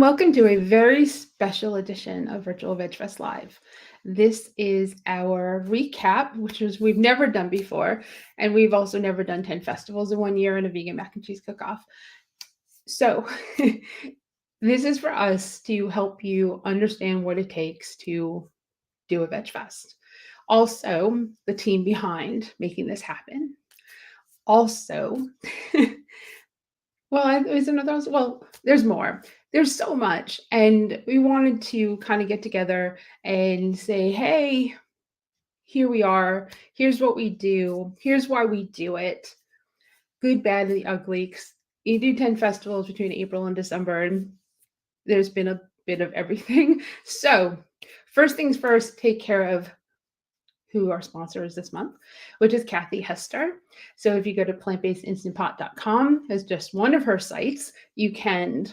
Welcome to a very special edition of Virtual Vegfest Live. This is our recap, which is we've never done before, and we've also never done 10 festivals in 1 year and a vegan mac and cheese cook-off. So this is for us to help you understand what it takes to do a Veg Fest. Also, the team behind making this happen. Also, there's more. There's so much. And we wanted to kind of get together and say, hey, here we are. Here's what we do. Here's why we do it. Good, bad, and the ugly. You do 10 festivals between April and December, and there's been a bit of everything. So, first things first, take care of who our sponsor is this month, which is Kathy Hester. So if you go to plantbasedinstantpot.com as just one of her sites, you can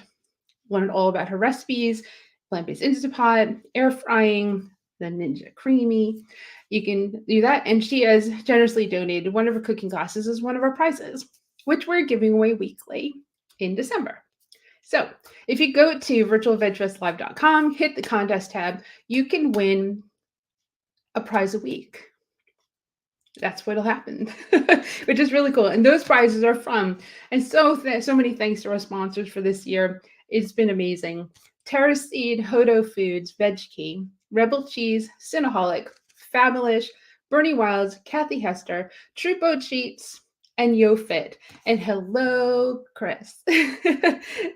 learn all about her recipes, plant-based Instant Pot, air frying, the Ninja Creamy. You can do that. And she has generously donated one of her cooking classes as one of our prizes, which we're giving away weekly in December. So if you go to virtualvegfestlive.com, hit the contest tab, you can win a prize a week. That's what'll happen, which is really cool. And those prizes are from, and so many thanks to our sponsors for this year. It's been amazing. Terrace Seed, Hodo Foods, Veg Key, Rebel Cheese, Cinnaholic, Fabulous, Bernie Wilds, Kathy Hester, True Boat Sheets, and YoFit. And hello, Chris.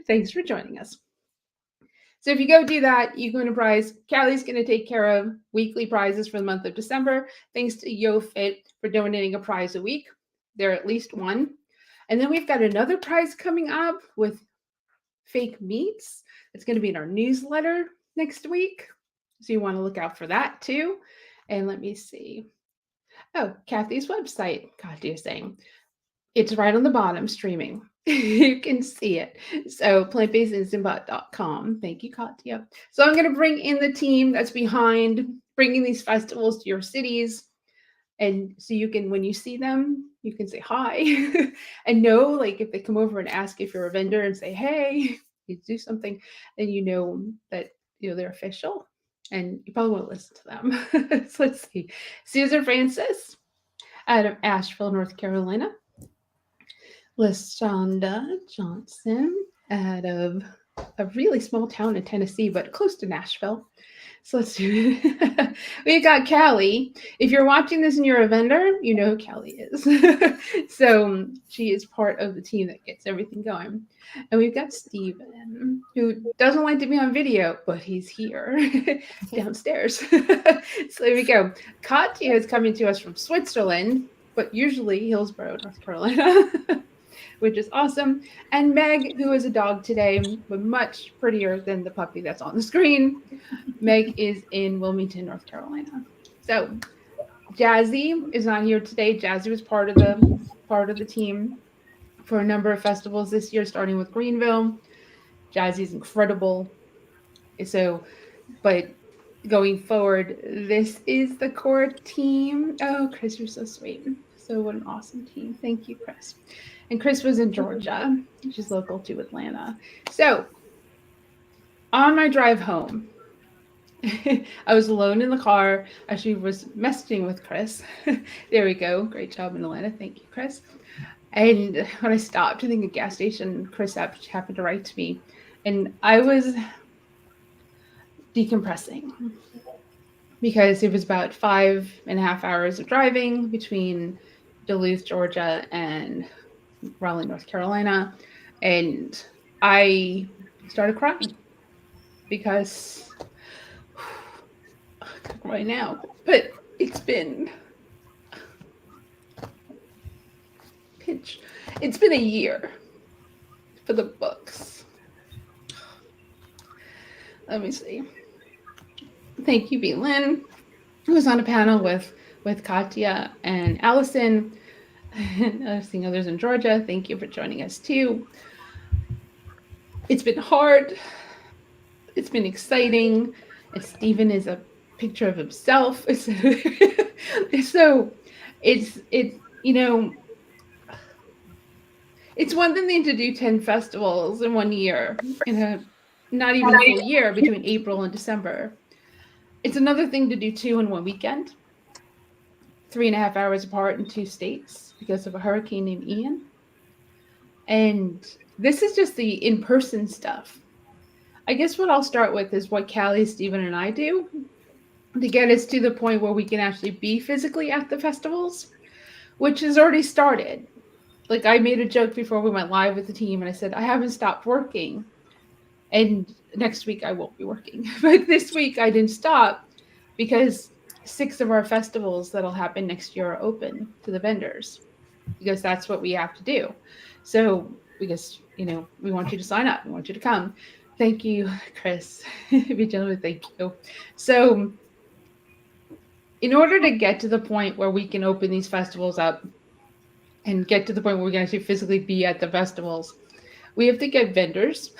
Thanks for joining us. So if you go do that, you win a prize. Callie's going to take care of weekly prizes for the month of December. Thanks to YoFit for donating a prize a week. They're at least one. And then we've got another prize coming up with fake meats. It's going to be in our newsletter next week. So you want to look out for that too. And let me see. Oh, Kathy's website. Kathy is saying it's right on the bottom streaming. You can see it. So plantbasedinstantpot.com. Thank you, Katya. So I'm going to bring in the team that's behind bringing these festivals to your cities. And so you can, when you see them, you can say hi and know, like if they come over and ask if you're a vendor and say, hey, you do something, then you know that they're official and you probably want to listen to them. So let's see. Susan Francis out of Asheville, North Carolina. LaShonda Johnson out of a really small town in Tennessee, but close to Nashville. So let's do it. We've got Callie. If you're watching this and you're a vendor, you know who Callie is. So she is part of the team that gets everything going. And we've got Steven, who doesn't like to be on video, but he's here downstairs. So there we go. Katya is coming to us from Switzerland, but usually Hillsborough, North Carolina. Which is awesome. And Meg, who is a dog today, but much prettier than the puppy that's on the screen. Meg is in Wilmington, North Carolina. So Jazzy is not here today. Jazzy was part of the team for a number of festivals this year, starting with Greenville. Jazzy's incredible. So, but going forward, this is the core team. Oh, Chris, you're so sweet. So what an awesome team. Thank you, Chris. And Chris was in Georgia. She's local to Atlanta. So on my drive home, I was alone in the car. Actually was messaging with Chris. There we go. Great job in Atlanta. Thank you, Chris. And when I stopped, I think at a gas station, Chris happened to write to me. And I was decompressing because it was about 5.5 hours of driving between Duluth, Georgia, and Raleigh, North Carolina, and I started crying because right now, but it's been a year for the books. Let me see. Thank you, B. Lynn, who was on a panel with Katya and Allison. And seeing others in Georgia, thank you for joining us too. It's been hard. It's been exciting. And Stephen is a picture of himself. So it's one thing to do 10 festivals in 1 year, not even a full year between April and December. It's another thing to do two in one weekend, 3.5 hours apart in two states because of a hurricane named Ian. And this is just the in person stuff. I guess what I'll start with is what Callie, Steven, and I do to get us to the point where we can actually be physically at the festivals, which has already started. Like, I made a joke before we went live with the team, and I said, I haven't stopped working. And next week I won't be working. But this week I didn't stop because 6 of our festivals that'll happen next year are open to the vendors because that's what we have to do. So, because, we want you to sign up, we want you to come. Thank you, Chris. Be gentleman, thank you. So, in order to get to the point where we can open these festivals up and get to the point where we can actually physically be at the festivals, we have to get vendors.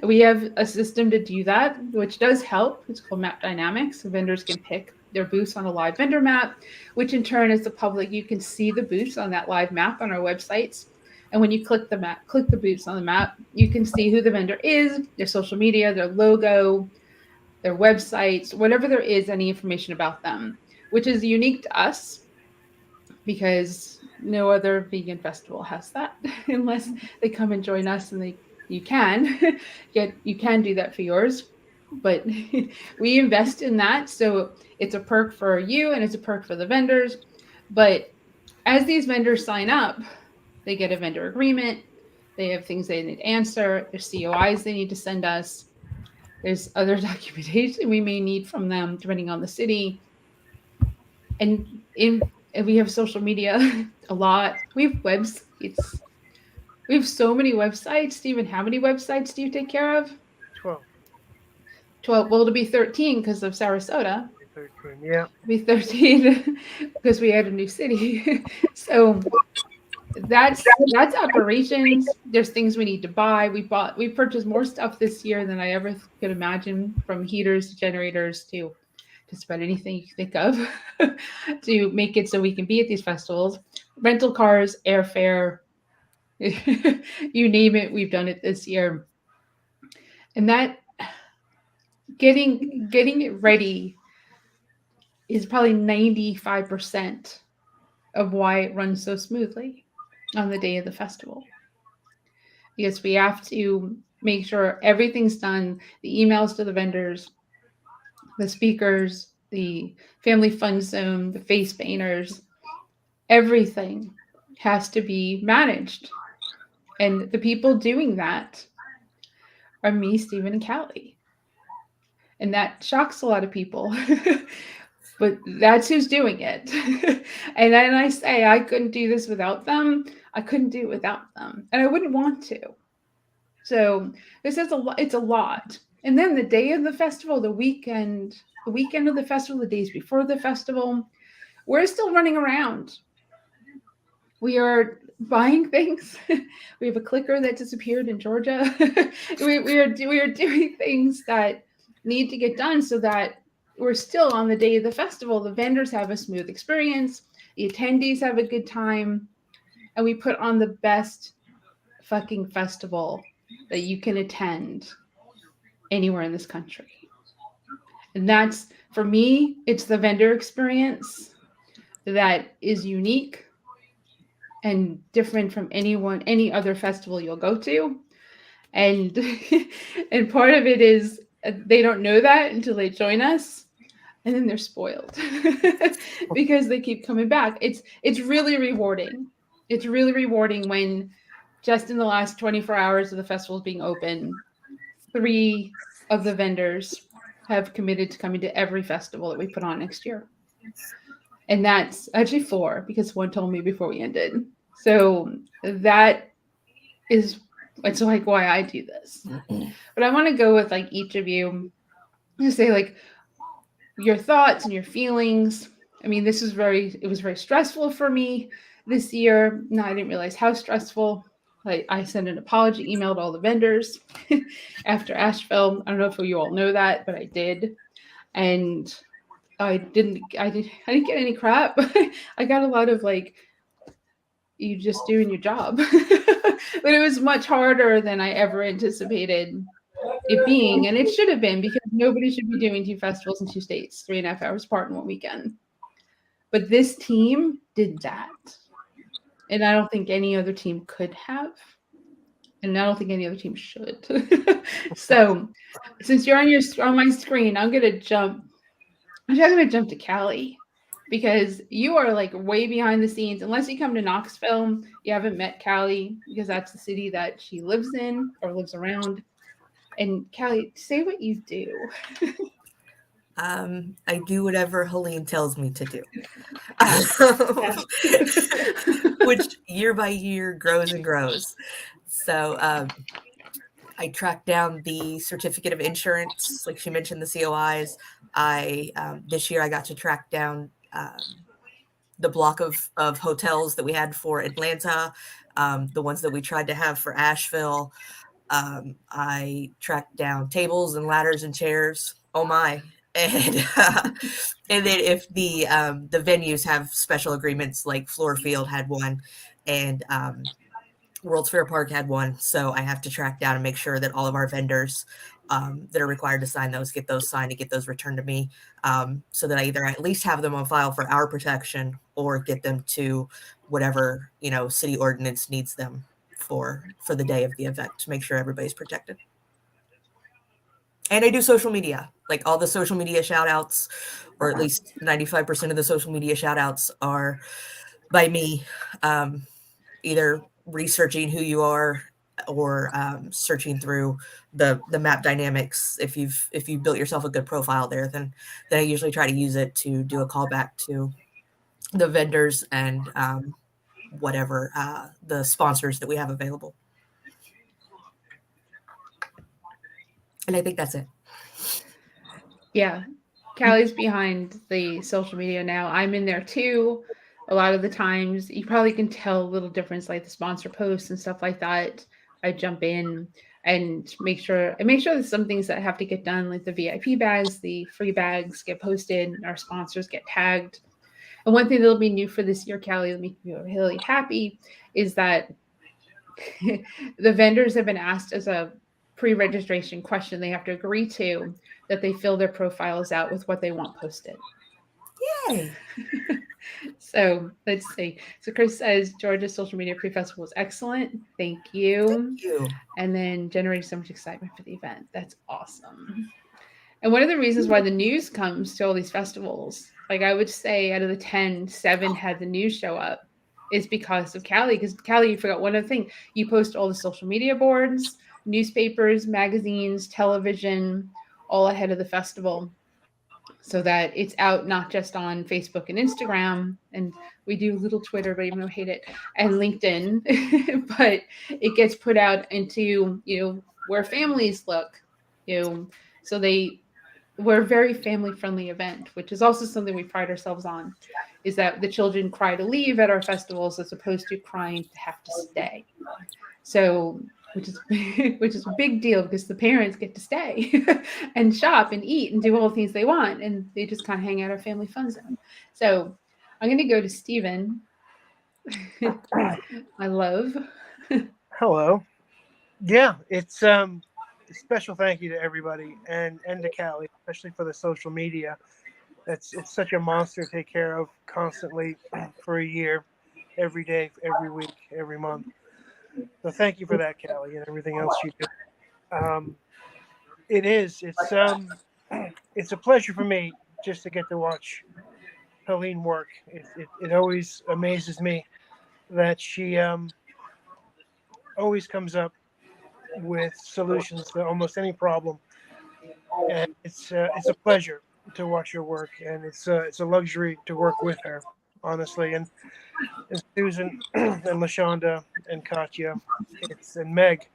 We have a system to do that, which does help. It's called Map Dynamics. So vendors can pick their booths on a live vendor map, which in turn, as the public, you can see the booths on that live map on our websites. And when you click the booths on the map, you can see who the vendor is, their social media, their logo, their websites, whatever there is, any information about them, which is unique to us because no other vegan festival has that unless they come and join us, and you can you can do that for yours, but we invest in that, so it's a perk for you and it's a perk for the vendors. But as these vendors sign up, they get a vendor agreement, they have things they need to answer, there's COIs they need to send us, there's other documentation we may need from them depending on the city. And we have social media a lot. We have websites. We have so many websites. Stephen, how many websites do you take care of? 12. 12. Well, it'll be 13 because of Sarasota. 13, yeah. It'll be 13 because we had a new city. So that's operations. There's things we need to buy. We purchased more stuff this year than I ever could imagine, from heaters to generators to just about anything you can think of to make it so we can be at these festivals. Rental cars, airfare, you name it, we've done it this year. And that getting it ready is probably 95% of why it runs so smoothly on the day of the festival. Because we have to make sure everything's done, the emails to the vendors, the speakers, the family fun zone, the face painters, everything has to be managed. And the people doing that are me, Stephen, and Callie. And that shocks a lot of people. But that's who's doing it. And then I say I couldn't do this without them. I couldn't do it without them. And I wouldn't want to. So this is a lot. It's a lot. And then the day of the festival, the weekend of the festival, the days before the festival, we're still running around. We are buying things. We have a clicker that disappeared in Georgia. We are doing things that need to get done so that we're still on the day of the festival. The vendors have a smooth experience. The attendees have a good time. And we put on the best fucking festival that you can attend anywhere in this country. And that's, for me, it's the vendor experience that is unique and different from any other festival you'll go to. And and part of it is they don't know that until they join us, and then they're spoiled because they keep coming back. It's really rewarding. It's really rewarding when just in the last 24 hours of the festival being open, 3 of the vendors have committed to coming to every festival that we put on next year. And that's actually 4 because one told me before we ended. So that is, it's like why I do this. But I want to go with like each of you to say like your thoughts and your feelings. I mean, it was very stressful for me this year. No, I didn't realize how stressful. I sent an apology email to all the vendors after Asheville. I don't know if you all know that, but I did. And I didn't get any crap. I got a lot of like, you just doing your job. But it was much harder than I ever anticipated. it being, and it should have been because nobody should be doing 2 festivals in 2 states, 3.5 hours apart in one weekend. But this team did that. And I don't think any other team could have. And I don't think any other team should. So since you're on my screen, I'm just gonna jump to Cali because you are like way behind the scenes. Unless you come to Knoxville, you haven't met Callie because that's the city that she lives in or lives around. And Callie, say what you do. I do whatever Helene tells me to do, Yes. Yes. which year by year grows and grows. So I tracked down the certificate of insurance, like she mentioned, the COIs. I this year I got to track down the block of hotels that we had for Atlanta, the ones that we tried to have for Asheville. I tracked down tables and ladders and chairs. Oh my! And and then if the venues have special agreements, like Floorfield had one, and World's Fair Park had one, so I have to track down and make sure that all of our vendors that are required to sign those get those signed and get those returned to me, so that I either at least have them on file for our protection or get them to whatever city ordinance needs them for the day of the event to make sure everybody's protected. And I do social media, like all the social media shout outs, or at least 95% of the social media shout outs are by me, either researching who you are or searching through the map dynamics. If you've built yourself a good profile there, then I usually try to use it to do a callback to the vendors and whatever the sponsors that we have available. And I think that's it. Yeah. Callie's behind the social media now. I'm in there too. A lot of the times, you probably can tell a little difference, like the sponsor posts and stuff like that. I jump in and make sure that some things that have to get done, like the VIP bags, the free bags, get posted. Our sponsors get tagged. And one thing that'll be new for this year, Callie, that makes me really happy, is that the vendors have been asked as a pre-registration question they have to agree to that they fill their profiles out with what they want posted. Yay! So let's see. So Chris says Georgia's social media pre-festival was excellent. Thank Thank you. you. And then generated so much excitement for the event. That's awesome. And one of the reasons why the news comes to all these festivals, like I would say out of the 10, 7 had the news show up, is because of Callie. Because Callie, you forgot one other thing. You post all the social media boards, newspapers, magazines, television, all ahead of the festival so that it's out not just on Facebook and Instagram, and we do little Twitter, but even though I hate it, and LinkedIn, but it gets put out into where families look, so we're a very family friendly event, which is also something we pride ourselves on, is that the children cry to leave at our festivals as opposed to crying to have to stay. So which is which is a big deal because the parents get to stay and shop and eat and do all the things they want, and they just kind of hang out our family fun zone. So I'm going to go to Stephen. My love. Hello. Yeah, it's a special thank you to everybody and to Callie, especially for the social media. It's such a monster to take care of constantly for a year, every day, every week, every month. So thank you for that, Callie, and everything else you do. Um, it is. It's a pleasure for me just to get to watch Helene work. It always amazes me that she always comes up with solutions to almost any problem, and it's a pleasure to watch her work, and it's a luxury to work with her, honestly. And Susan and Lashonda and Katya, and Meg.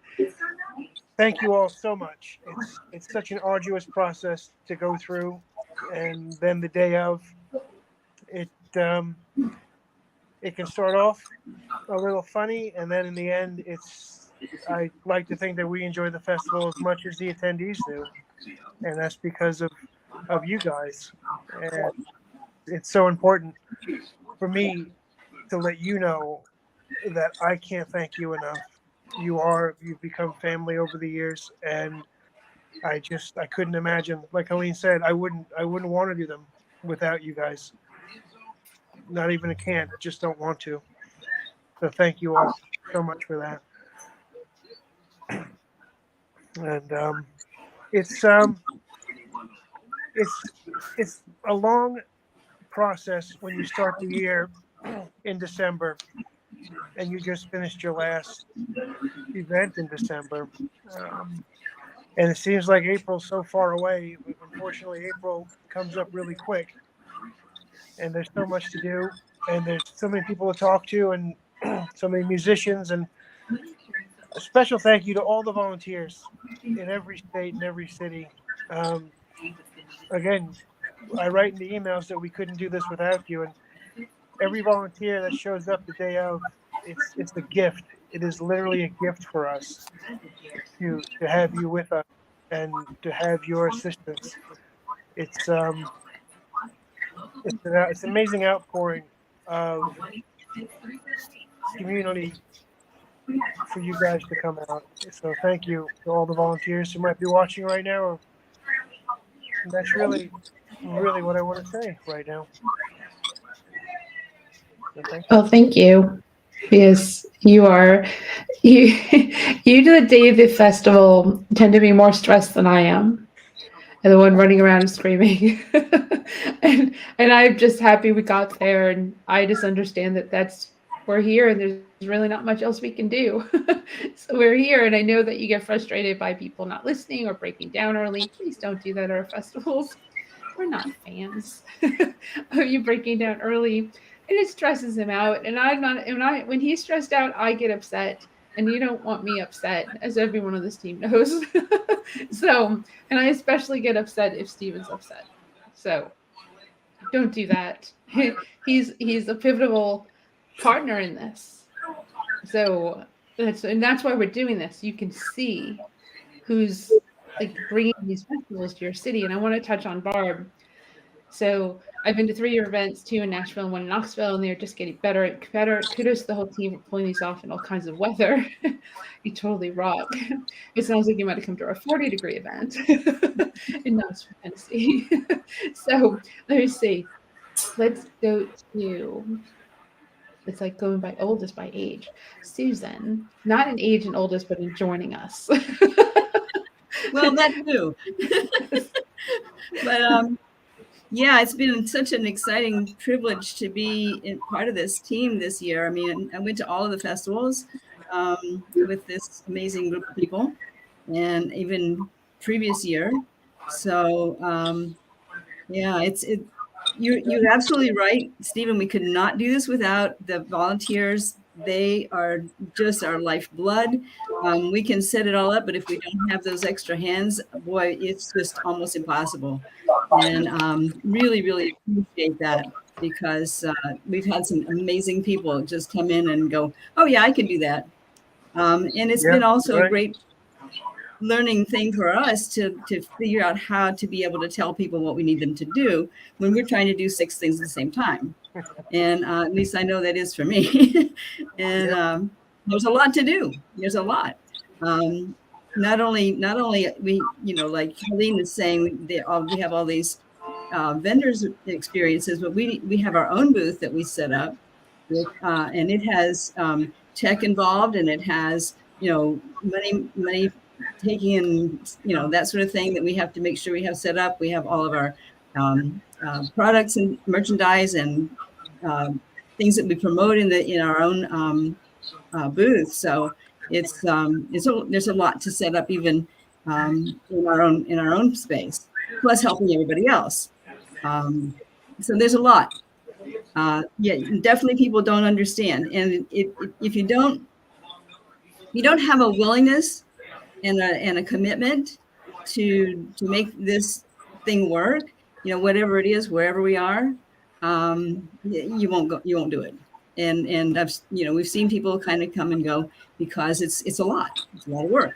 Thank you all so much. It's such an arduous process to go through, and then the day of it. It can start off a little funny, and then in the end, I like to think that we enjoy the festival as much as the attendees do, and that's because of you guys. And it's so important for me to let you know that I can't thank you enough. You've become family over the years, and I couldn't imagine. Like Helene said, I wouldn't want to do them without you guys. Not even a can't, just don't want to. So thank you all so much for that. And it's it's it's a long process when you start the year in December and you just finished your last event in December. Um, and it seems like April's so far away, but unfortunately, April comes up really quick. And there's so much to do, and there's so many people to talk to, and so many musicians. And a special thank you to all the volunteers in every state and every city. Um, Again, I write in the emails that we couldn't do this without you, and every volunteer that shows up the day of, it's a gift. It is literally a gift for us to have you with us and to have your assistance. It's it's an amazing outpouring of community for you guys to come out. So thank you to all the volunteers who might be watching right now. And that's really what I want to say right now. So thank you. Well, thank you, because you you do the day of the festival tend to be more stressed than I am, and the one running around and screaming. And I'm just happy we got there, and I just understand that we're here, and there's really not much else we can do. So we're here, and I know that you get frustrated by people not listening or breaking down early. Please don't do that at our festivals. We're not fans of you breaking down early, and it stresses him out. And I'm not. When he's stressed out, I get upset, and you don't want me upset, as everyone on this team knows. So, and I especially get upset if Steven's upset. So, don't do that. He's a pivotal partner in this. So that's why we're doing this. You can see who's like bringing these festivals to your city. And I want to touch on Barb. So I've been to 3 year events, 2 in Nashville and 1 in Knoxville, and they're just getting better and better. Kudos to the whole team for pulling these off in all kinds of weather. You totally rock. It sounds like you might have come to our 40-degree event in Knoxville, Tennessee. So let me see. Let's go to, it's like going by oldest by age. Susan, not in age and oldest, but in joining us. Well, that too. But yeah, it's been such an exciting privilege to be in part of this team this year. I mean, I went to all of the festivals with this amazing group of people, and even previous year. So yeah, you're absolutely right, Stephen. We could not do this without the volunteers. They are just our lifeblood. We can set it all up, but if we don't have those extra hands, boy, it's just almost impossible. And really, really appreciate that, because we've had some amazing people just come in and go, oh yeah, I can do that. And it's been also a great learning thing for us to figure out how to be able to tell people what we need them to do when we're trying to do 6 things at the same time. And at least I know that is for me. And there's a lot to do. There's a lot. Not only we, like Helene is saying, we have all these vendors experiences, but we have our own booth that we set up with, and it has tech involved, and it has money taking in, that sort of thing that we have to make sure we have set up. We have all of our products and merchandise and things that we promote in our own booth. So there's a lot to set up even in our own space, plus helping everybody else. So there's a lot. Yeah, definitely people don't understand, and if you don't have a willingness and a commitment to make this thing work, whatever it is, wherever we are, you won't do it. And I've, we've seen people kind of come and go because it's a lot of work.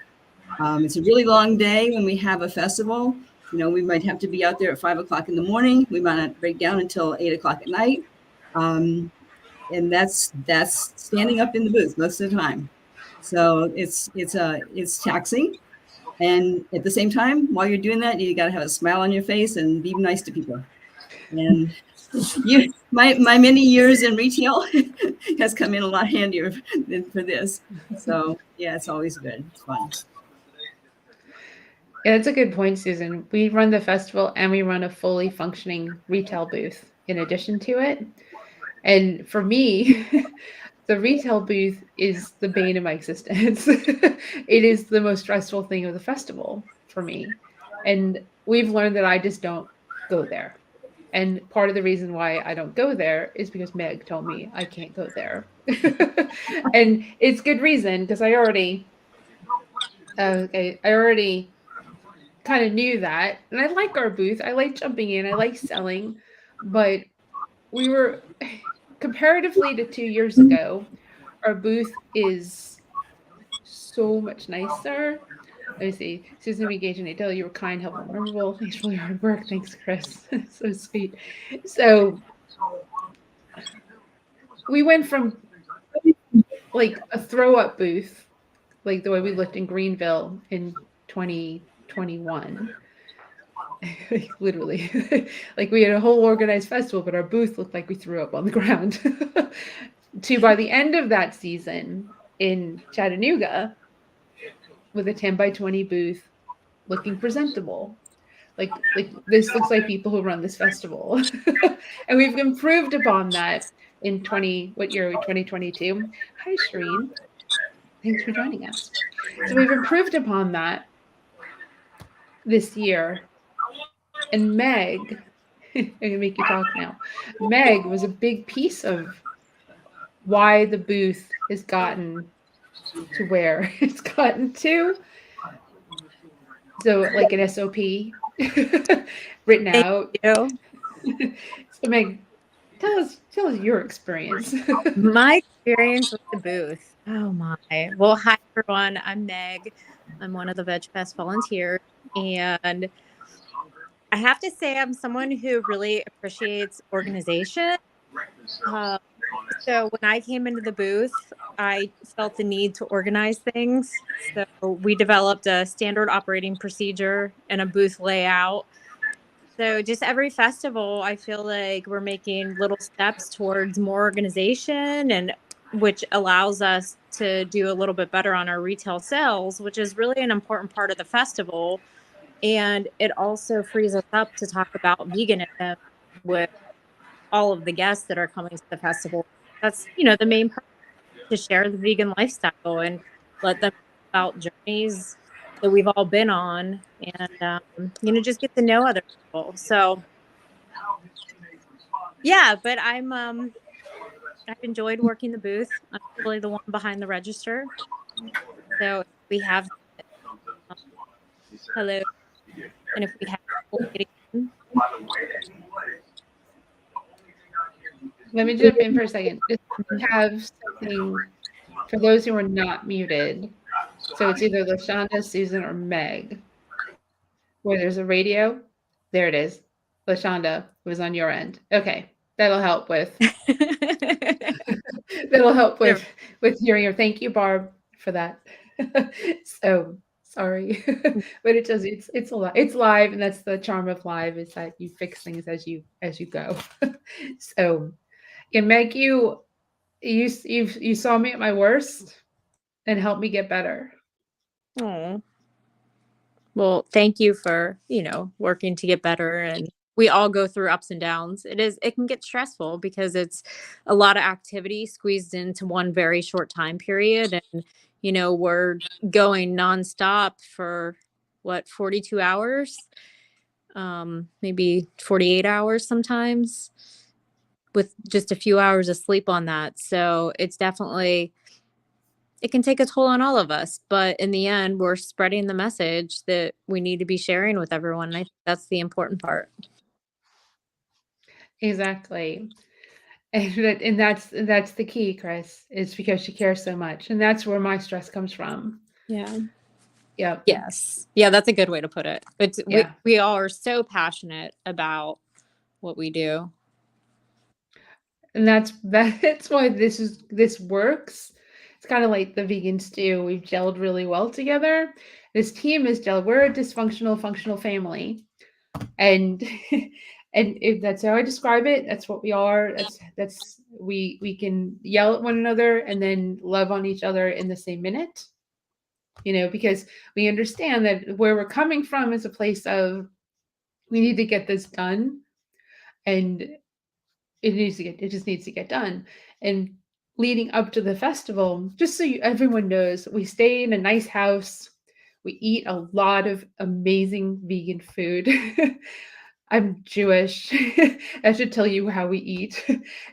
It's a really long day when we have a festival. We might have to be out there at 5 o'clock in the morning. We might not break down until 8 o'clock at night. And that's standing up in the booth most of the time. So it's taxing. And at the same time, while you're doing that, you got to have a smile on your face and be nice to people. And my many years in retail has come in a lot handier for this. So yeah, it's always good. It's fun. Yeah, that's a good point, Susan. We run the festival and we run a fully functioning retail booth in addition to it. And for me, the retail booth is the bane of my existence. It is the most stressful thing of the festival for me. And we've learned that I just don't go there. And part of the reason why I don't go there is because Meg told me I can't go there. And it's good reason because I already kind of knew that. And I like our booth. I like jumping in. I like selling. But we were comparatively to 2 years ago, our booth is so much nicer. Let me see. Susan B. Gage and Adele, you were kind, helpful, memorable. Thanks for all your hard work. Thanks, Chris. So sweet. So we went from like a throw up booth, like the way we looked in Greenville in 2021. Like, literally, like we had a whole organized festival, but our booth looked like we threw up on the ground. To by the end of that season in Chattanooga, with a 10 by 20 booth, looking presentable. Like this looks like people who run this festival. And we've improved upon that in what year are we, 2022? Hi, Shireen. Thanks for joining us. So we've improved upon that this year. And Meg, I'm gonna make you talk now. Meg was a big piece of why the booth has gotten to where it's gotten to. So like an SOP written Thank out. you. So Meg, tell us your experience. My experience with the booth. Oh my. Well, hi everyone. I'm Meg. I'm one of the Vegfest volunteers, and I have to say I'm someone who really appreciates organization. Uh, so when I came into the booth, I felt the need to organize things. So we developed a standard operating procedure and a booth layout. So just every festival, I feel like we're making little steps towards more organization, and which allows us to do a little bit better on our retail sales, which is really an important part of the festival. And it also frees us up to talk about veganism with all of the guests that are coming to the festival. That's, the main part, to share the vegan lifestyle and let them know about journeys that we've all been on, and just get to know other people. So yeah, but I've enjoyed working the booth. I'm really the one behind the register. So we have hello, and if we have Let me jump in for a second. Just have something for those who are not muted. So it's either LaShonda, Susan, or Meg. Where there's a radio, there it is. LaShonda, it was on your end. Okay, that'll help with with hearing her. Thank you, Barb, for that. So sorry, but it's live, and that's the charm of live, is that you fix things as you go. So, yeah, Meg, you saw me at my worst and helped me get better. Oh. Well, thank you for, working to get better. And we all go through ups and downs. It can get stressful because it's a lot of activity squeezed into one very short time period. And, we're going nonstop for 42 hours, maybe 48 hours sometimes, with just a few hours of sleep on that. So it's definitely, it can take a toll on all of us, but in the end, we're spreading the message that we need to be sharing with everyone. And I think that's the important part. Exactly. And that's the key, Chris. It's because she cares so much. And that's where my stress comes from. Yeah. Yep. Yes. Yeah, that's a good way to put it. Yeah. We all are so passionate about what we do. And that's why this works. It's kind of like the vegan stew. We've gelled really well together. This team is gelled. We're a dysfunctional, functional family, and that's how I describe it. That's what we are. We can yell at one another and then love on each other in the same minute. Because we understand that where we're coming from is a place of we need to get this done, and it just needs to get done. And leading up to the festival, just so everyone knows, we stay in a nice house. We eat a lot of amazing vegan food. I'm Jewish. I should tell you how we eat.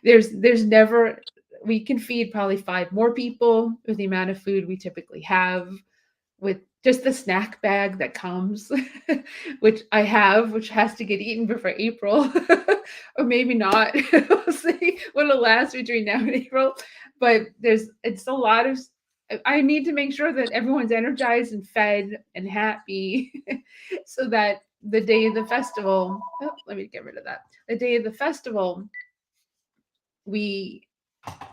There's never we can feed probably 5 more people with the amount of food we typically have, with just the snack bag that comes, which I have, which has to get eaten before April, or maybe not. We'll see what it'll last between now and April. But it's a lot of. I need to make sure that everyone's energized and fed and happy, so that the day of the festival. Oh, let me get rid of that. The day of the festival, we,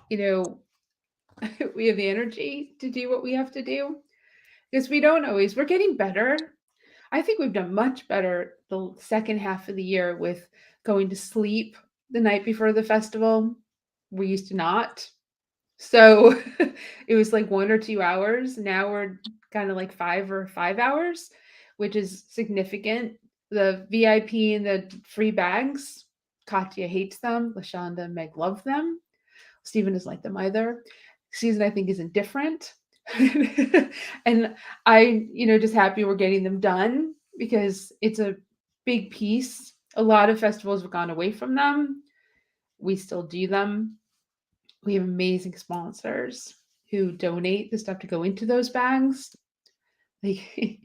we have the energy to do what we have to do. Because we don't always, we're getting better. I think we've done much better the second half of the year with going to sleep the night before the festival. We used to not. So it was like 1 or 2 hours. Now we're kind of like 5 hours, which is significant. The VIP and the free bags, Katya hates them. LaShonda and Meg love them. Stephen doesn't like them either. Susan, I think, is indifferent. And I, just happy we're getting them done because it's a big piece. A lot of festivals have gone away from them. We still do them. We have amazing sponsors who donate the stuff to go into those bags. Like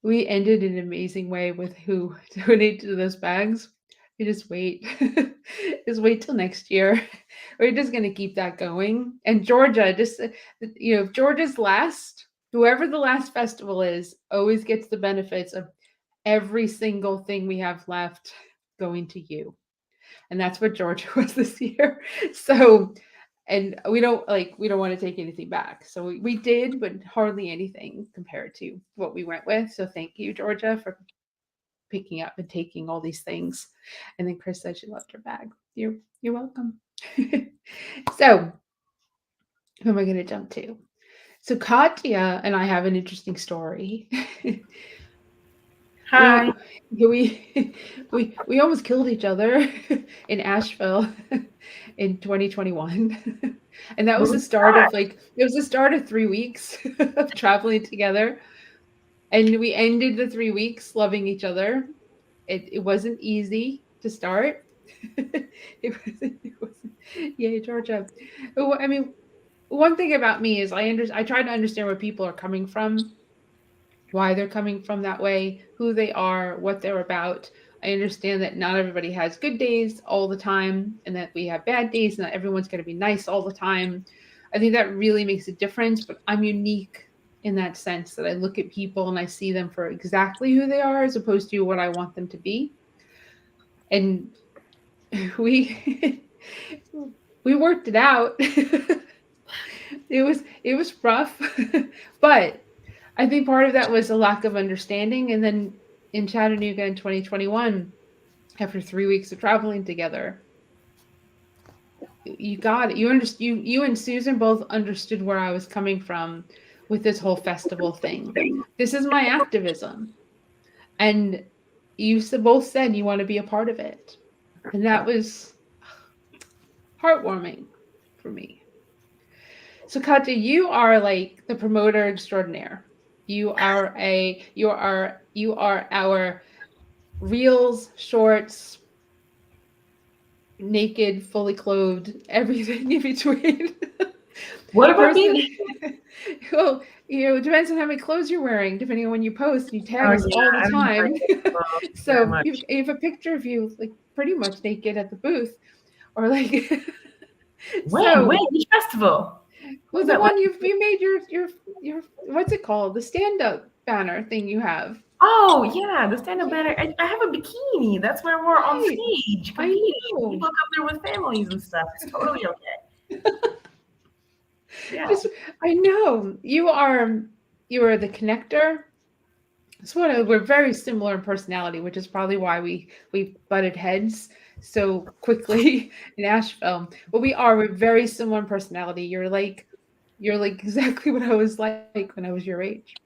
we ended in an amazing way with who donate to those bags. You just wait. Just wait till next year. We're just going to keep that going. And Georgia, Georgia's last, whoever the last festival is, always gets the benefits of every single thing we have left going to you. And that's what Georgia was this year. So, and we don't want to take anything back. So we did, but hardly anything compared to what we went with. So thank you, Georgia, for picking up and taking all these things. And then Chris said she loved her bag. You're welcome. So who am I going to jump to? So Katya and I have an interesting story. Hi. We almost killed each other in Asheville in 2021. And that was the start of it was the start of 3 weeks of traveling together. And we ended the 3 weeks loving each other. It wasn't easy to start. it wasn't. Yay, Georgia. I mean, one thing about me is I try to understand where people are coming from, why they're coming from that way, who they are, what they're about. I understand that not everybody has good days all the time, and that we have bad days, and not everyone's going to be nice all the time. I think that really makes a difference, but I'm unique in that sense that I look at people and I see them for exactly who they are as opposed to what I want them to be. And we worked it out. It was rough, but I think part of that was a lack of understanding. And then in Chattanooga in 2021, after 3 weeks of traveling together, you got it. You and Susan both understood where I was coming from with this whole festival thing. This is my activism. And you both said you want to be a part of it. And that was heartwarming for me. So Katya, you are like the promoter extraordinaire. You are our reels, shorts, naked, fully clothed, everything in between. What about me? Well, it depends on how many clothes you're wearing, depending on when you post. You tag us all the time. So you have a picture of you like pretty much naked at the booth, or like. When? Which festival? Well, the one you made your what's it called? The stand-up banner thing you have. Oh yeah, the stand-up banner. I have a bikini. That's where we're on stage competing. People come there with families and stuff. It's totally okay. Yeah. Just I know you are the connector. So we're very similar in personality, which is probably why we butted heads so quickly in Asheville. But we're very similar in personality. You're like exactly what I was like when I was your age.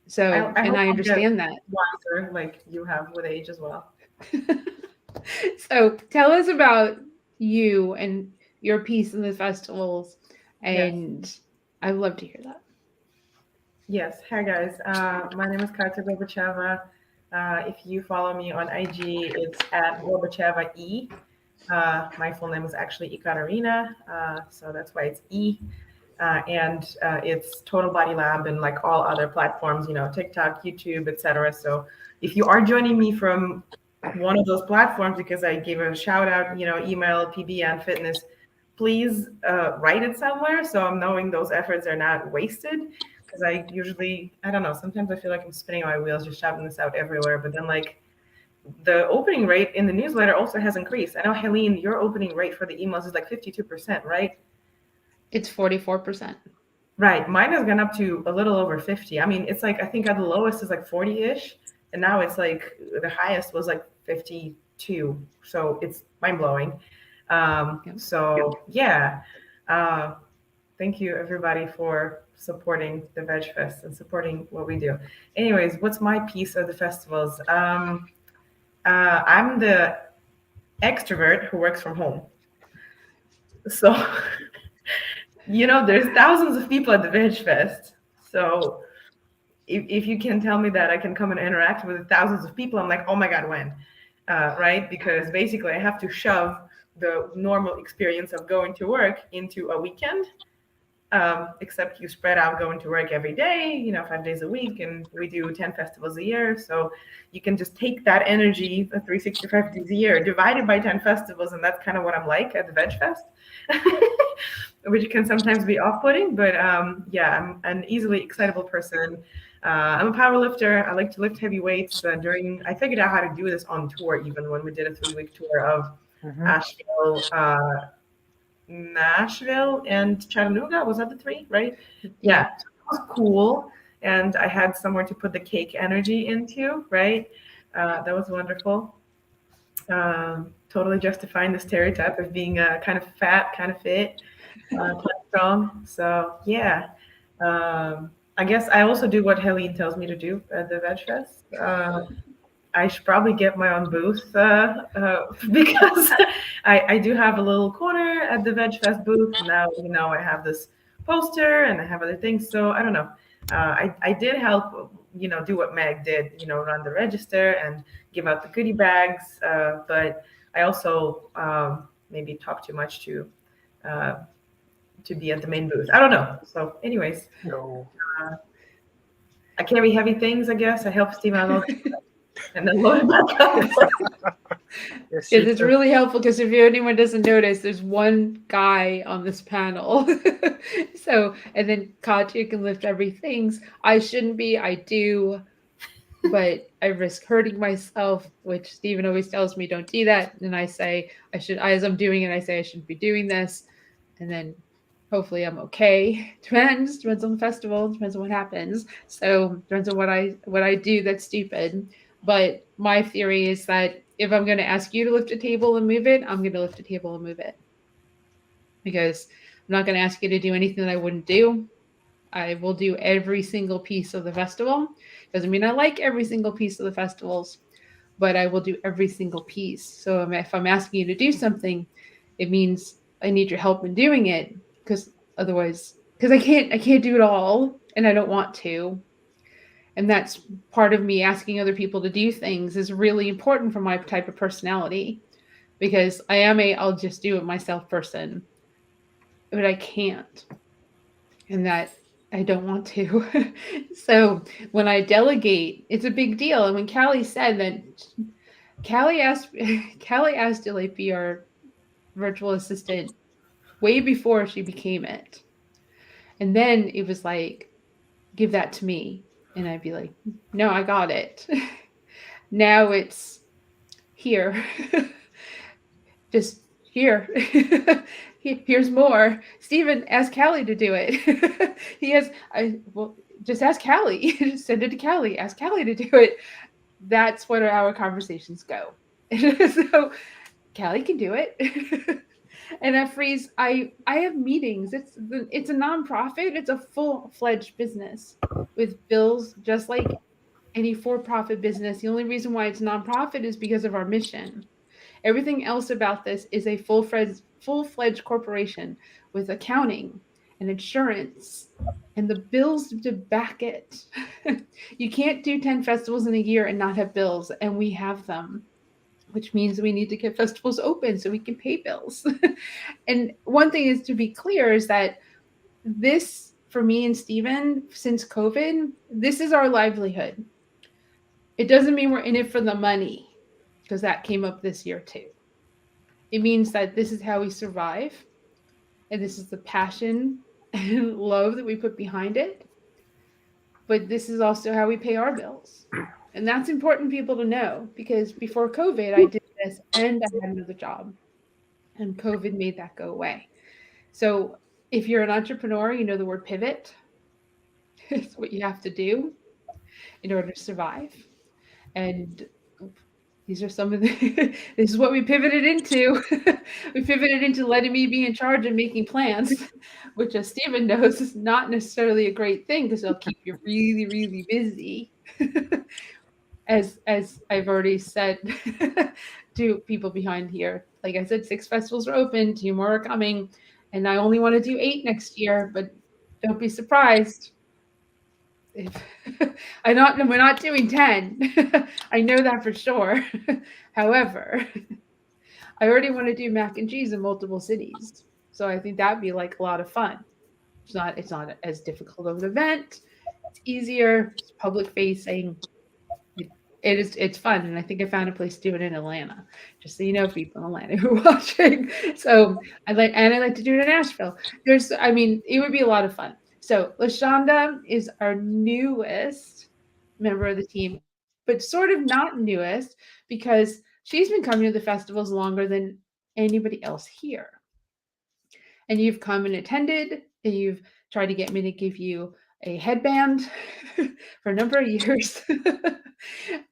So, I and hope I I'll get understand that. wiser like you have with age as well. So, tell us about you and your piece in the festivals, Yes. and I'd love to hear that. Yes. Hi guys. My name is Katia Gorbacheva. If you follow me on IG, it's at Gorbacheva E. My full name is actually Ekaterina, so that's why it's E. And it's Total Body Lab and like all other platforms, TikTok, YouTube, etc. So if you are joining me from one of those platforms because I gave a shout out, email, PBN Fitness, please write it somewhere so I'm knowing those efforts are not wasted. Because I don't know, sometimes I feel like I'm spinning my wheels just shouting this out everywhere, but then like the opening rate in the newsletter also has increased. I know, Helene, your opening rate for the emails is like 52%, right? It's 44%. Right. Mine has gone up to a little over 50. I mean, it's like, I think at the lowest is like 40-ish. And now it's like the highest was like 52. So it's mind blowing. Yep. So yeah. Uh, Thank you everybody for supporting the Veg Fest and supporting what we do. Anyways, what's my piece of the festivals? I'm the extrovert who works from home. So there's thousands of people at the Veg Fest. So if you can tell me that I can come and interact with thousands of people, I'm like, oh my God, when? Right? Because basically I have to shove the normal experience of going to work into a weekend, except you spread out going to work every day, 5 days a week, and we do 10 festivals a year. So you can just take that energy, the 365 days a year, divided by 10 festivals, and that's kind of what I'm like at the Veg Fest. Which can sometimes be off-putting, but yeah, I'm an easily excitable person. I'm a power lifter. I like to lift heavy weights. I figured out how to do this on tour, even when we did a 3-week tour of Mhm. Asheville, Nashville, and Chattanooga. Was that the 3, right? Yeah. Yeah, so that was cool. And I had somewhere to put the cake energy into, right? That was wonderful. Totally justifying the stereotype of being kind of fat, kind of fit, kind of strong. So yeah, I guess I also do what Helene tells me to do at the Veg Fest. I should probably get my own booth because I do have a little corner at the Veg Fest booth. Now, I have this poster and I have other things. So I don't know. I did help, do what Meg did, run the register and give out the goodie bags. But I also maybe talk too much uh, to be at the main booth. I don't know. So, anyways, No. I carry heavy things, I guess. I help Steve out and then load it back up. Yes, Yes, you it's do. really helpful because if anyone doesn't notice, there's one guy on this panel. So, and then Katya can lift everything. I shouldn't be, I do, but I risk hurting myself, which Stephen always tells me don't do that. And I say I should, as I'm doing it, I say I shouldn't be doing this. And then hopefully I'm okay. Depends on the festival, depends on what happens. So depends on what I do that's stupid. But my theory is that if I'm going to ask you to lift a table and move it, I'm going to lift a table and move it because I'm not going to ask you to do anything that I wouldn't do. I will do every single piece of the festival. Doesn't mean I like every single piece of the festivals, but I will do every single piece. So if I'm asking you to do something, it means I need your help in doing it because otherwise, because I can't do it all and I don't want to. And that's part of me asking other people to do things is really important for my type of personality because I am I'll just do it myself person, but I can't. And that I don't want to. So when I delegate, it's a big deal. And when Callie said that Callie asked Callie asked to be our virtual assistant way before she became it. And then it was like, give that to me. And I'd be like, no, I got it. Now it's here. Just here, here's more. Stephen, ask Callie to do it. He has, well, just ask Callie. Just send it to Callie. Ask Callie to do it. That's what our conversations go. So Callie can do it. And at Freeze, I have meetings. It's a nonprofit. It's a full-fledged business with bills, just like any for-profit business. The only reason why it's nonprofit is because of our mission. Everything else about this is a full-fledged corporation with accounting and insurance and the bills to back it. You can't do 10 festivals in a year and not have bills, and we have them, which means we need to get festivals open so we can pay bills. And one thing is to be clear is that this, for me and Steven, since COVID, this is our livelihood. It doesn't mean we're in it for the money, because that came up this year too. It means that this is how we survive, and this is the passion and love that we put behind it. But this is also how we pay our bills. And that's important people to know, because before COVID, I did this and I had another job, and COVID made that go away. So if you're an entrepreneur, you know the word pivot. It's what you have to do in order to survive. And these are some of the, this is what we pivoted into. We pivoted into letting me be in charge and making plans, which, as Stephen knows, is not necessarily a great thing because it'll keep you really, really busy. As I've already said to people behind here, like I said, 6 festivals are open, 2 more are coming, and I only want to do 8 next year. But don't be surprised if we're not doing 10. I know that for sure. However, I already want to do mac and cheese in multiple cities, so I think that'd be like a lot of fun. It's not as difficult of an event. It's easier. It's public facing. It's fun, and I think I found a place to do it in Atlanta. Just so you know, people in Atlanta who are watching. So I like to do it in Nashville. It would be a lot of fun. So LaShonda is our newest member of the team, but sort of not newest because she's been coming to the festivals longer than anybody else here. And you've come and attended, and you've tried to get me to give you a headband for a number of years.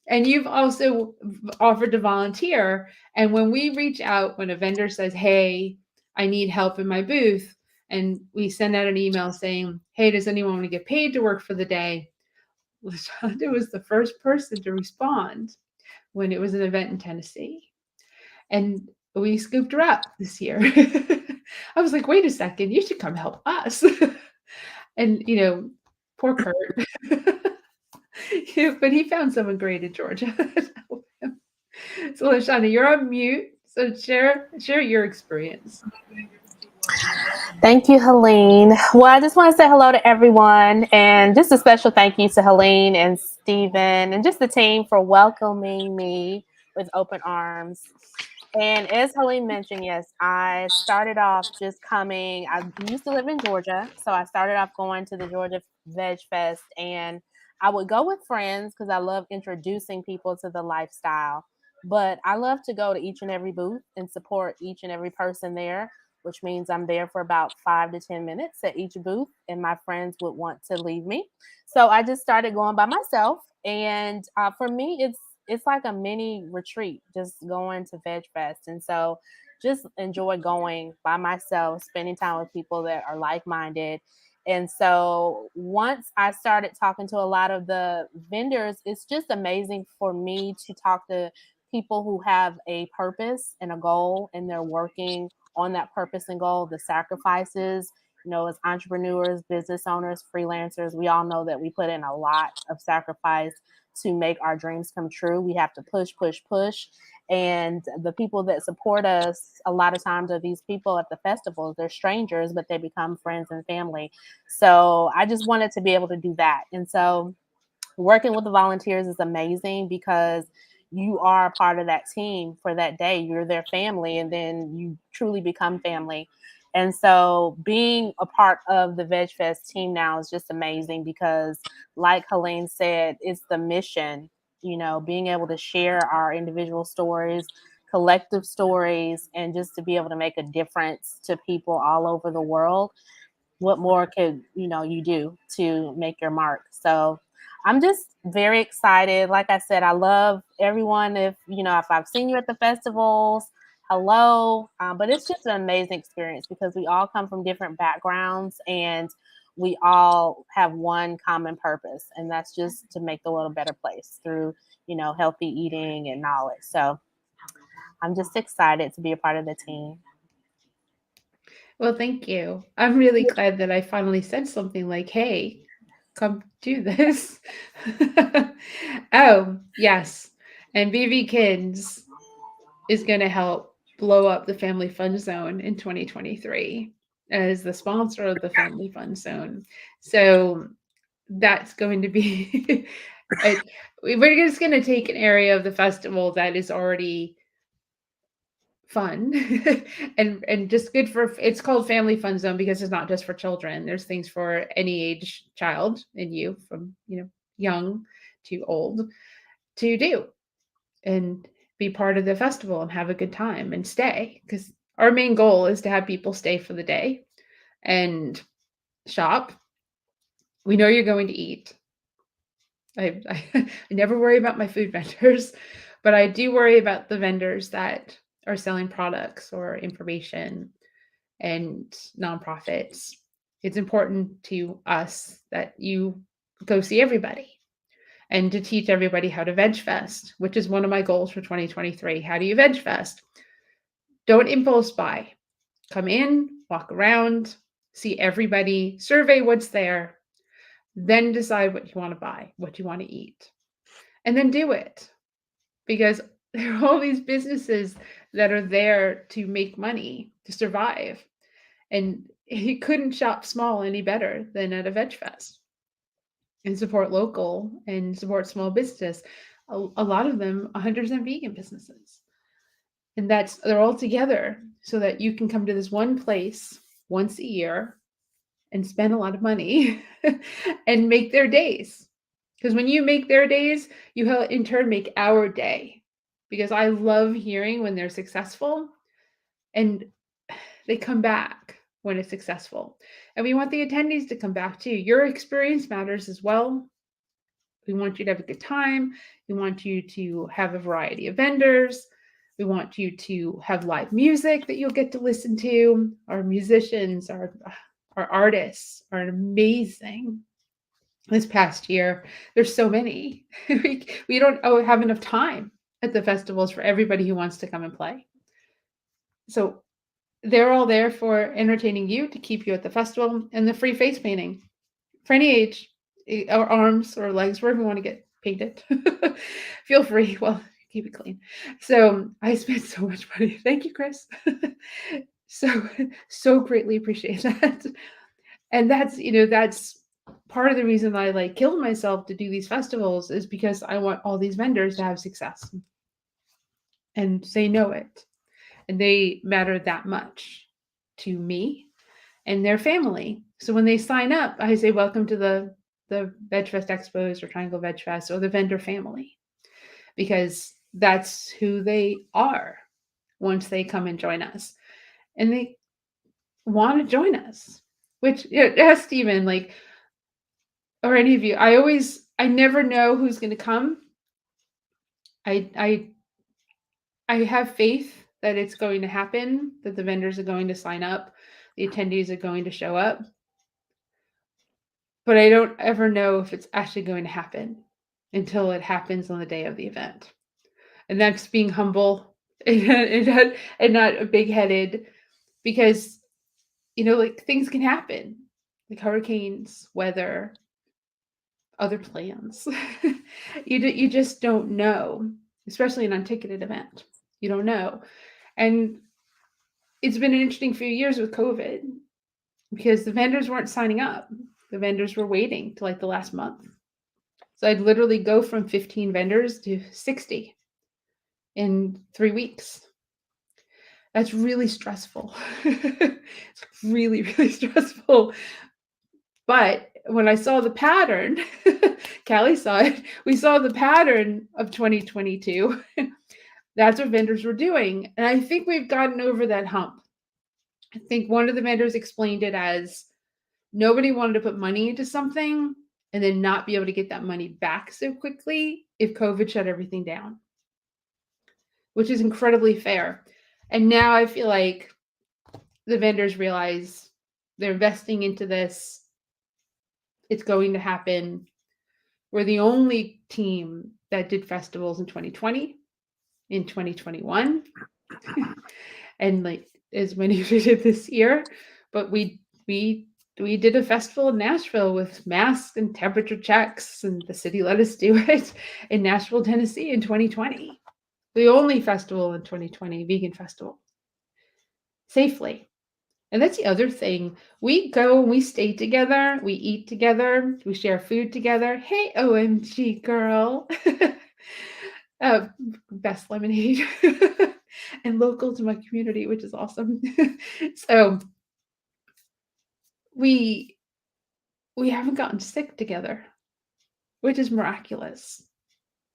And you've also offered to volunteer. And when we reach out, when a vendor says, hey, I need help in my booth, and we send out an email saying, hey, does anyone want to get paid to work for the day? LaShonda was the first person to respond when it was an event in Tennessee. And we scooped her up this year. I was like, wait a second, you should come help us. And, poor Kurt. Yeah, but he found someone great in Georgia. So, LaShonda, you're on mute. So share your experience. Thank you, Helene. Well, I just want to say hello to everyone, and just a special thank you to Helene and Stephen and just the team for welcoming me with open arms. And as Helene mentioned, yes, I started off just coming. I used to live in Georgia, so I started off going to the Georgia Veg Fest, and I would go with friends because I love introducing people to the lifestyle. But I love to go to each and every booth and support each and every person there, which means I'm there for about 5 to 10 minutes at each booth, and my friends would want to leave me. So I just started going by myself, and for me, it's like a mini retreat, just going to Veg Fest. And so just enjoy going by myself, spending time with people that are like-minded. And so once I started talking to a lot of the vendors, it's just amazing for me to talk to people who have a purpose and a goal, and they're working on that purpose and goal, the sacrifices. As entrepreneurs, business owners, freelancers, we all know that we put in a lot of sacrifice to make our dreams come true. We have to push, push, push. And the people that support us a lot of times are these people at the festivals. They're strangers, but they become friends and family. So I just wanted to be able to do that. And so working with the volunteers is amazing because you are a part of that team for that day. You're their family, and then you truly become family. And so being a part of the VegFest team now is just amazing because, like Helene said, it's the mission, being able to share our individual stories, collective stories, and just to be able to make a difference to people all over the world. What more could you do to make your mark? So I'm just very excited. Like I said, I love everyone. If I've seen you at the festivals, hello. But it's just an amazing experience because we all come from different backgrounds and we all have one common purpose, and that's just to make the world a better place through healthy eating and knowledge. So I'm just excited to be a part of the team. Well, thank you. I'm really glad that I finally said something like, hey, come do this. Oh, yes. And BB Kids is going to help blow up the Family Fun Zone in 2023 as the sponsor of the Family Fun Zone. So that's going to be we're just going to take an area of the festival that is already fun and just good for. It's called Family Fun Zone because it's not just for children. There's things for any age child and you, from young to old, to do and be part of the festival and have a good time and stay, because our main goal is to have people stay for the day and shop. We know you're going to eat. I never worry about my food vendors, but I do worry about the vendors that are selling products or information and nonprofits. It's important to us that you go see everybody and to teach everybody how to Vegfest, which is one of my goals for 2023. How do you Vegfest? Don't impulse buy. Come in, walk around, see everybody, survey what's there, then decide what you want to buy, what you want to eat, and then do it. Because there are all these businesses that are there to make money, to survive. And you couldn't shop small any better than at a Vegfest and support local and support small business. A lot of them 100% vegan businesses. And they're all together so that you can come to this one place once a year and spend a lot of money and make their days. Because when you make their days, you in turn make our day. Because I love hearing when they're successful and they come back when it's successful. And we want the attendees to come back too. Your experience matters as well. We want you to have a good time. We want you to have a variety of vendors. We want you to have live music that you'll get to listen to. Our musicians, our artists are amazing. This past year, there's so many. we don't have enough time at the festivals for everybody who wants to come and play. So they're all there for entertaining you, to keep you at the festival, and the free face painting for any age, or arms or legs, wherever you want to get painted. Feel free. Well, keep it clean. So I spent so much money. Thank you, Chris. so greatly appreciate that. And that's part of the reason I killed myself to do these festivals, is because I want all these vendors to have success. And they know it. And they matter that much to me and their family. So when they sign up, I say, welcome to the Vegfest Expos or Triangle Vegfest, or the vendor family, because that's who they are once they come and join us. And they want to join us, which, ask Stephen, or any of you. I never know who's going to come. I have faith that it's going to happen, that the vendors are going to sign up, the attendees are going to show up. But I don't ever know if it's actually going to happen until it happens on the day of the event. And that's being humble and not big-headed, because, things can happen, like hurricanes, weather, other plans. You just don't know, especially an unticketed event. You don't know. And it's been an interesting few years with COVID, because the vendors weren't signing up. The vendors were waiting till the last month. So I'd literally go from 15 vendors to 60 in 3 weeks. That's really stressful. It's really, really stressful. But when I saw the pattern, Callie saw it, we saw the pattern of 2022. That's what vendors were doing. And I think we've gotten over that hump. I think one of the vendors explained it as nobody wanted to put money into something and then not be able to get that money back so quickly if COVID shut everything down, which is incredibly fair. And now I feel like the vendors realize they're investing into this. It's going to happen. We're the only team that did festivals in 2020, in 2021, and like as many as we did this year. But we did a festival in Nashville with masks and temperature checks, and the city let us do it in Nashville, Tennessee in 2020. The only festival in 2020, vegan festival, safely. And that's the other thing. We go and we stay together, we eat together, we share food together. Hey, OMG girl. Best lemonade and local to my community, which is awesome. So we haven't gotten sick together, which is miraculous,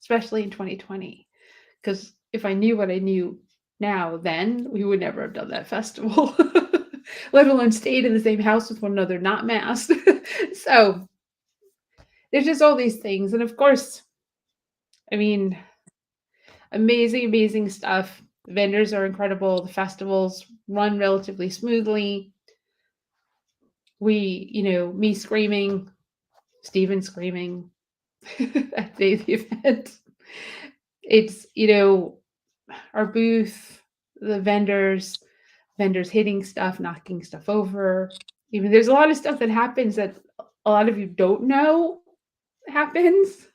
especially in 2020. Because if I knew what I knew now, then we would never have done that festival, let alone stayed in the same house with one another, not masked. So there's just all these things. And of course, I mean, amazing, amazing stuff. The vendors are incredible. The festivals run relatively smoothly. Me screaming, Steven screaming at the event. It's, our booth, the vendors hitting stuff, knocking stuff over. Even there's a lot of stuff that happens that a lot of you don't know happens.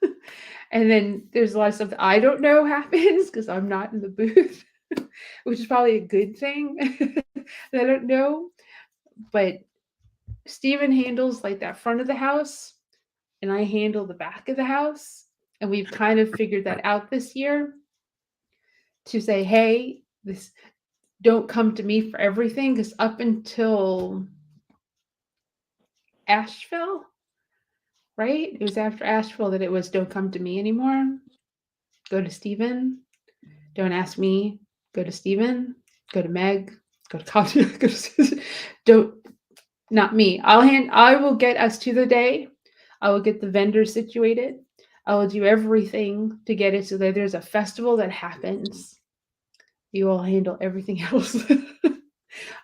And then there's a lot of stuff that I don't know happens because I'm not in the booth, which is probably a good thing that I don't know. But Steven handles like that front of the house and I handle the back of the house. And we've kind of figured that out this year to say, hey, don't come to me for everything, because up until Asheville, right? It was after Asheville that it was don't come to me anymore. Go to Steven. Don't ask me. Go to Steven. Go to Meg. Go to Katya. Not me. I will get us to the day. I will get the vendors situated. I will do everything to get it so that there's a festival that happens. You all handle everything else.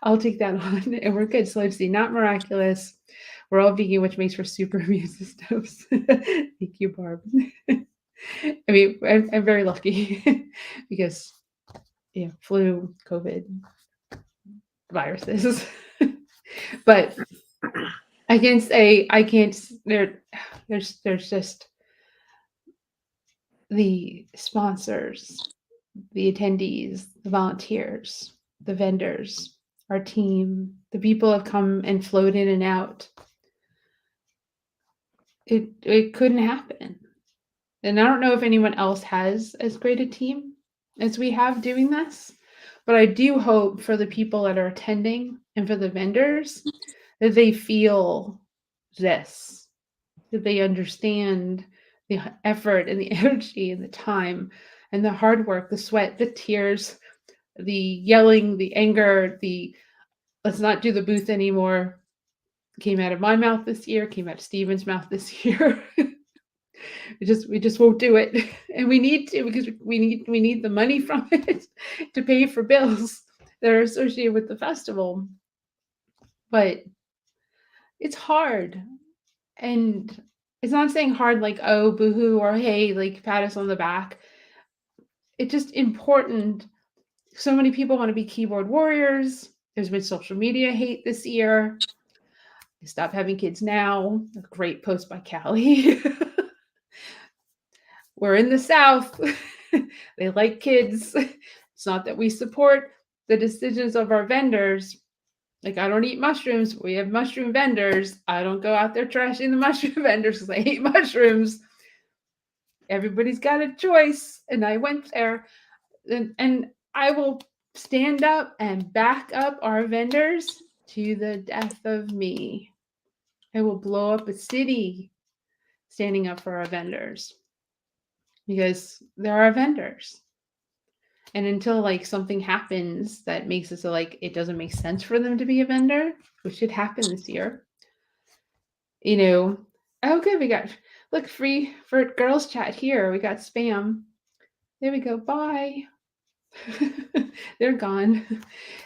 I'll take that on and we're good. So let's see, not miraculous. We're all vegan, which makes for super immune systems. Thank you, Barb. I mean, I'm very lucky because, flu, COVID, viruses. But there's just the sponsors, the attendees, the volunteers, the vendors, our team, the people have come and flowed in and out. It couldn't happen. And I don't know if anyone else has as great a team as we have doing this, but I do hope for the people that are attending and for the vendors that they feel this, that they understand the effort and the energy and the time and the hard work, the sweat, the tears, the yelling, the anger, the let's not do the booth anymore came out of my mouth this year, came out of Steven's mouth this year. we just won't do it. And we need to, because we need the money from it to pay for bills that are associated with the festival. But it's hard. And it's not saying hard like, oh, boohoo, or hey, like pat us on the back. It's just important. So many people want to be keyboard warriors. There's been social media hate this year. Stop having kids now. A great post by Callie. We're in the South. They like kids. It's not that we support the decisions of our vendors. Like, I don't eat mushrooms. We have mushroom vendors. I don't go out there trashing the mushroom vendors because I hate mushrooms. Everybody's got a choice. And I went there. And I will stand up and back up our vendors to the death of me. I will blow up a city standing up for our vendors because they're our vendors. And until like something happens that makes it so like it doesn't make sense for them to be a vendor, which should happen this year. You know, oh good, we got look free for girls chat here. We got spam. There we go. Bye. They're gone.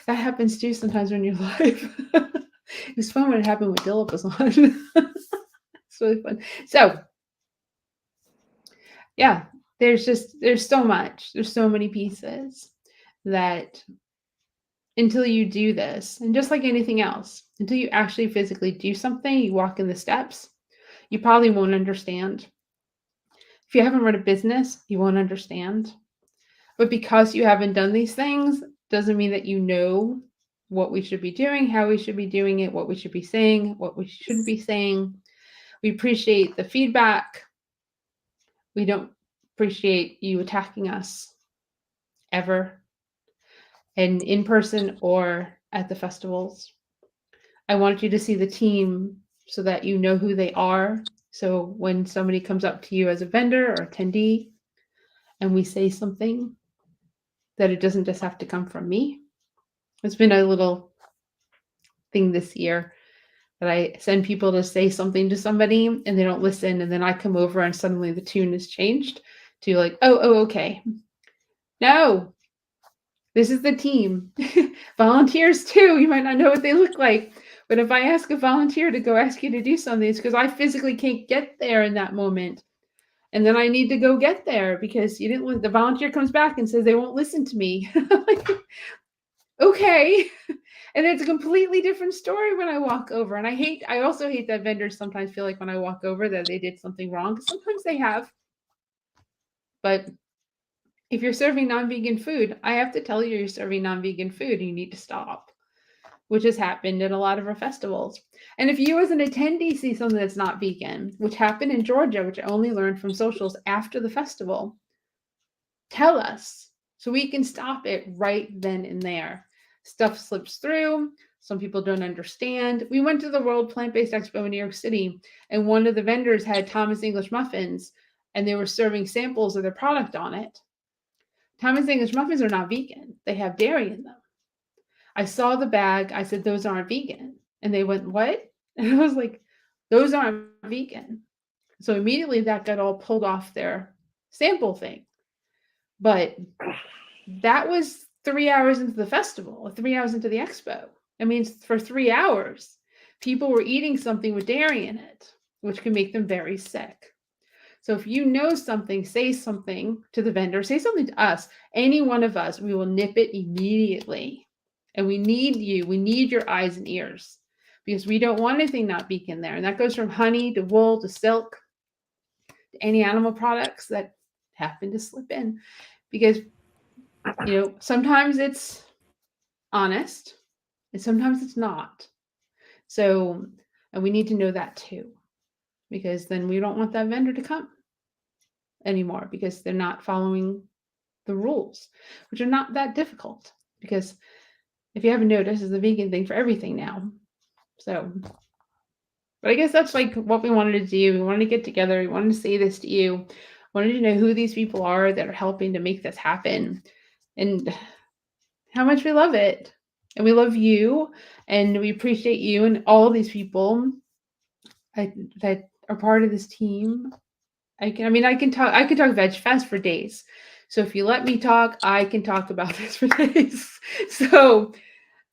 That happens too sometimes when you're live. It was fun when it happened when Dillip was on. It's really fun. So yeah, there's so much. There's so many pieces that until you do this, and just like anything else, until you actually physically do something, you walk in the steps, you probably won't understand. If you haven't run a business, you won't understand. But because you haven't done these things, doesn't mean that you know what we should be doing, how we should be doing it, what we should be saying, what we shouldn't be saying. We appreciate the feedback. We don't appreciate you attacking us ever, and in person or at the festivals. I want you to see the team so that you know who they are. So when somebody comes up to you as a vendor or attendee and we say something, that it doesn't just have to come from me. It's been a little thing this year that I send people to say something to somebody and they don't listen. And then I come over and suddenly the tune is changed to like, oh, okay. No, this is the team. Volunteers too. You might not know what they look like. But if I ask a volunteer to go ask you to do something, it's because I physically can't get there in that moment. And then I need to go get there because you didn't. The volunteer comes back and says they won't listen to me. Like, okay. And it's a completely different story when I walk over. And I also hate that vendors sometimes feel like when I walk over that they did something wrong. Sometimes they have. But if you're serving non-vegan food, I have to tell you you're serving non-vegan food and you need to stop, which has happened in a lot of our festivals. And if you as an attendee see something that's not vegan, which happened in Georgia, which I only learned from socials after the festival, tell us so we can stop it right then and there. Stuff slips through. Some people don't understand. We went to the World Plant-Based Expo in New York City, and one of the vendors had Thomas English muffins, and they were serving samples of their product on it. Thomas English muffins are not vegan. They have dairy in them. I saw the bag. I said, those aren't vegan. And they went, what? And I was like, those aren't vegan. So immediately that got all pulled off their sample thing. But that was 3 hours into the festival, or 3 hours into the expo. I mean, for 3 hours, people were eating something with dairy in it, which can make them very sick. So if you know something, say something to the vendor, say something to us, any one of us, we will nip it immediately. And we need you. We need your eyes and ears because we don't want anything not vegan there. And that goes from honey to wool to silk to any animal products that happen to slip in. Because, sometimes it's honest and sometimes it's not. So, and we need to know that too, because then we don't want that vendor to come anymore because they're not following the rules, which are not that difficult. Because if you haven't noticed, it's a vegan thing for everything now. So, but I guess that's like what we wanted to do. We wanted to get together. We wanted to say this to you. Wanted to know who these people are that are helping to make this happen and how much we love it. And we love you and we appreciate you and all these people that are part of this team. I can talk Vegfest for days. So if you let me talk, I can talk about this for days. So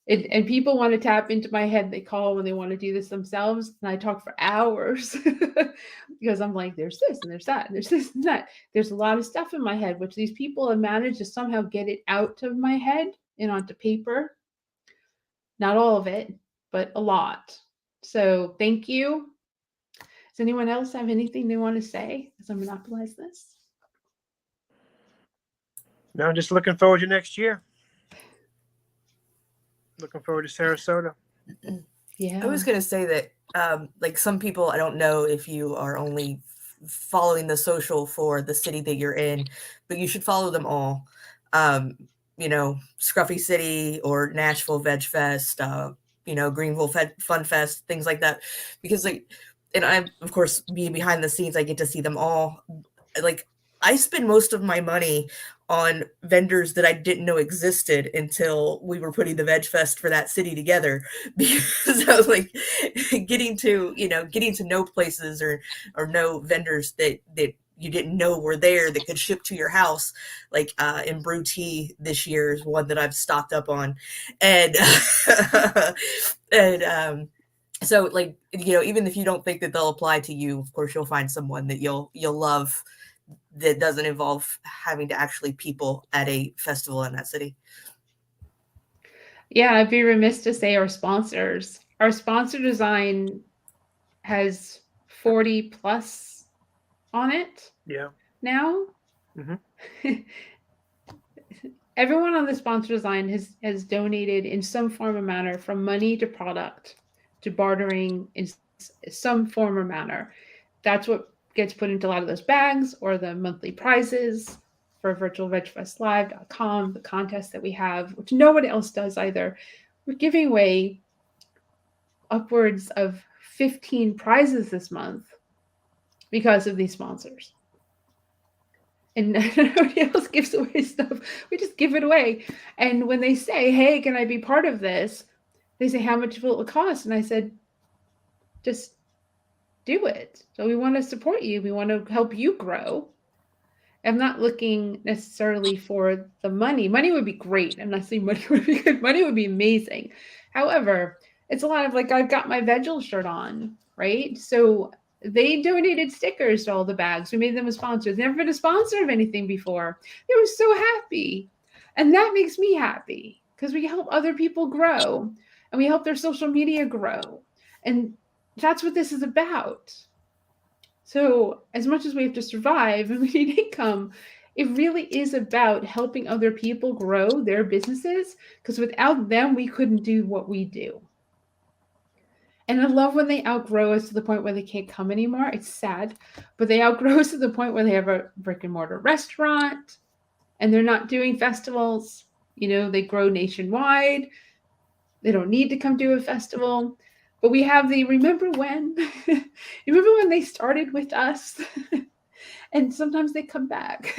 and people want to tap into my head. They call when they want to do this themselves. And I talk for hours because I'm like, there's this and there's that and there's this and that. There's a lot of stuff in my head, which these people have managed to somehow get it out of my head and onto paper. Not all of it, but a lot. So thank you. Does anyone else have anything they want to say as I monopolize this? No, I'm just looking forward to next year. Looking forward to Sarasota. Yeah. I was going to say that, like some people, I don't know if you are only following the social for the city that you're in, but you should follow them all. Scruffy City or Nashville Veg Fest, Greenville Fun Fest, things like that. Because and I, of course, being behind the scenes, I get to see them all. Like I spend most of my money on vendors that I didn't know existed until we were putting the Veg Fest for that city together, because I was like getting to know places or know vendors that you didn't know were there that could ship to your house. Like in brew tea this year is one that I've stocked up on, and and so like even if you don't think that they'll apply to you, of course you'll find someone that you'll love that doesn't involve having to actually people at a festival in that city. Yeah, I'd be remiss to say our sponsors. Our sponsor design has 40 plus on it. Yeah. Now. Mm-hmm. Everyone on the sponsor design has donated in some form or manner, from money to product to bartering in some form or manner. That's what gets put into a lot of those bags or the monthly prizes for virtualvegfestlive.com, the contest that we have, which no one else does either. We're giving away upwards of 15 prizes this month because of these sponsors. And nobody else gives away stuff. We just give it away. And when they say, hey, can I be part of this? They say, how much will it cost? And I said, just do it. So we want to support you. We want to help you grow. I'm not looking necessarily for the money. Money would be great. I'm not saying money would be good. Money would be amazing. However, it's a lot of like, I've got my Vegel shirt on, right? So they donated stickers to all the bags. We made them a sponsor. They've never been a sponsor of anything before. They were so happy. And that makes me happy because we help other people grow and we help their social media grow. And that's what this is about. So as much as we have to survive and we need income, it really is about helping other people grow their businesses, because without them, we couldn't do what we do. And I love when they outgrow us to the point where they can't come anymore. It's sad, but they outgrow us to the point where they have a brick and mortar restaurant and they're not doing festivals. They grow nationwide. They don't need to come do a festival. But we have the remember when? Remember when they started with us? And sometimes they come back,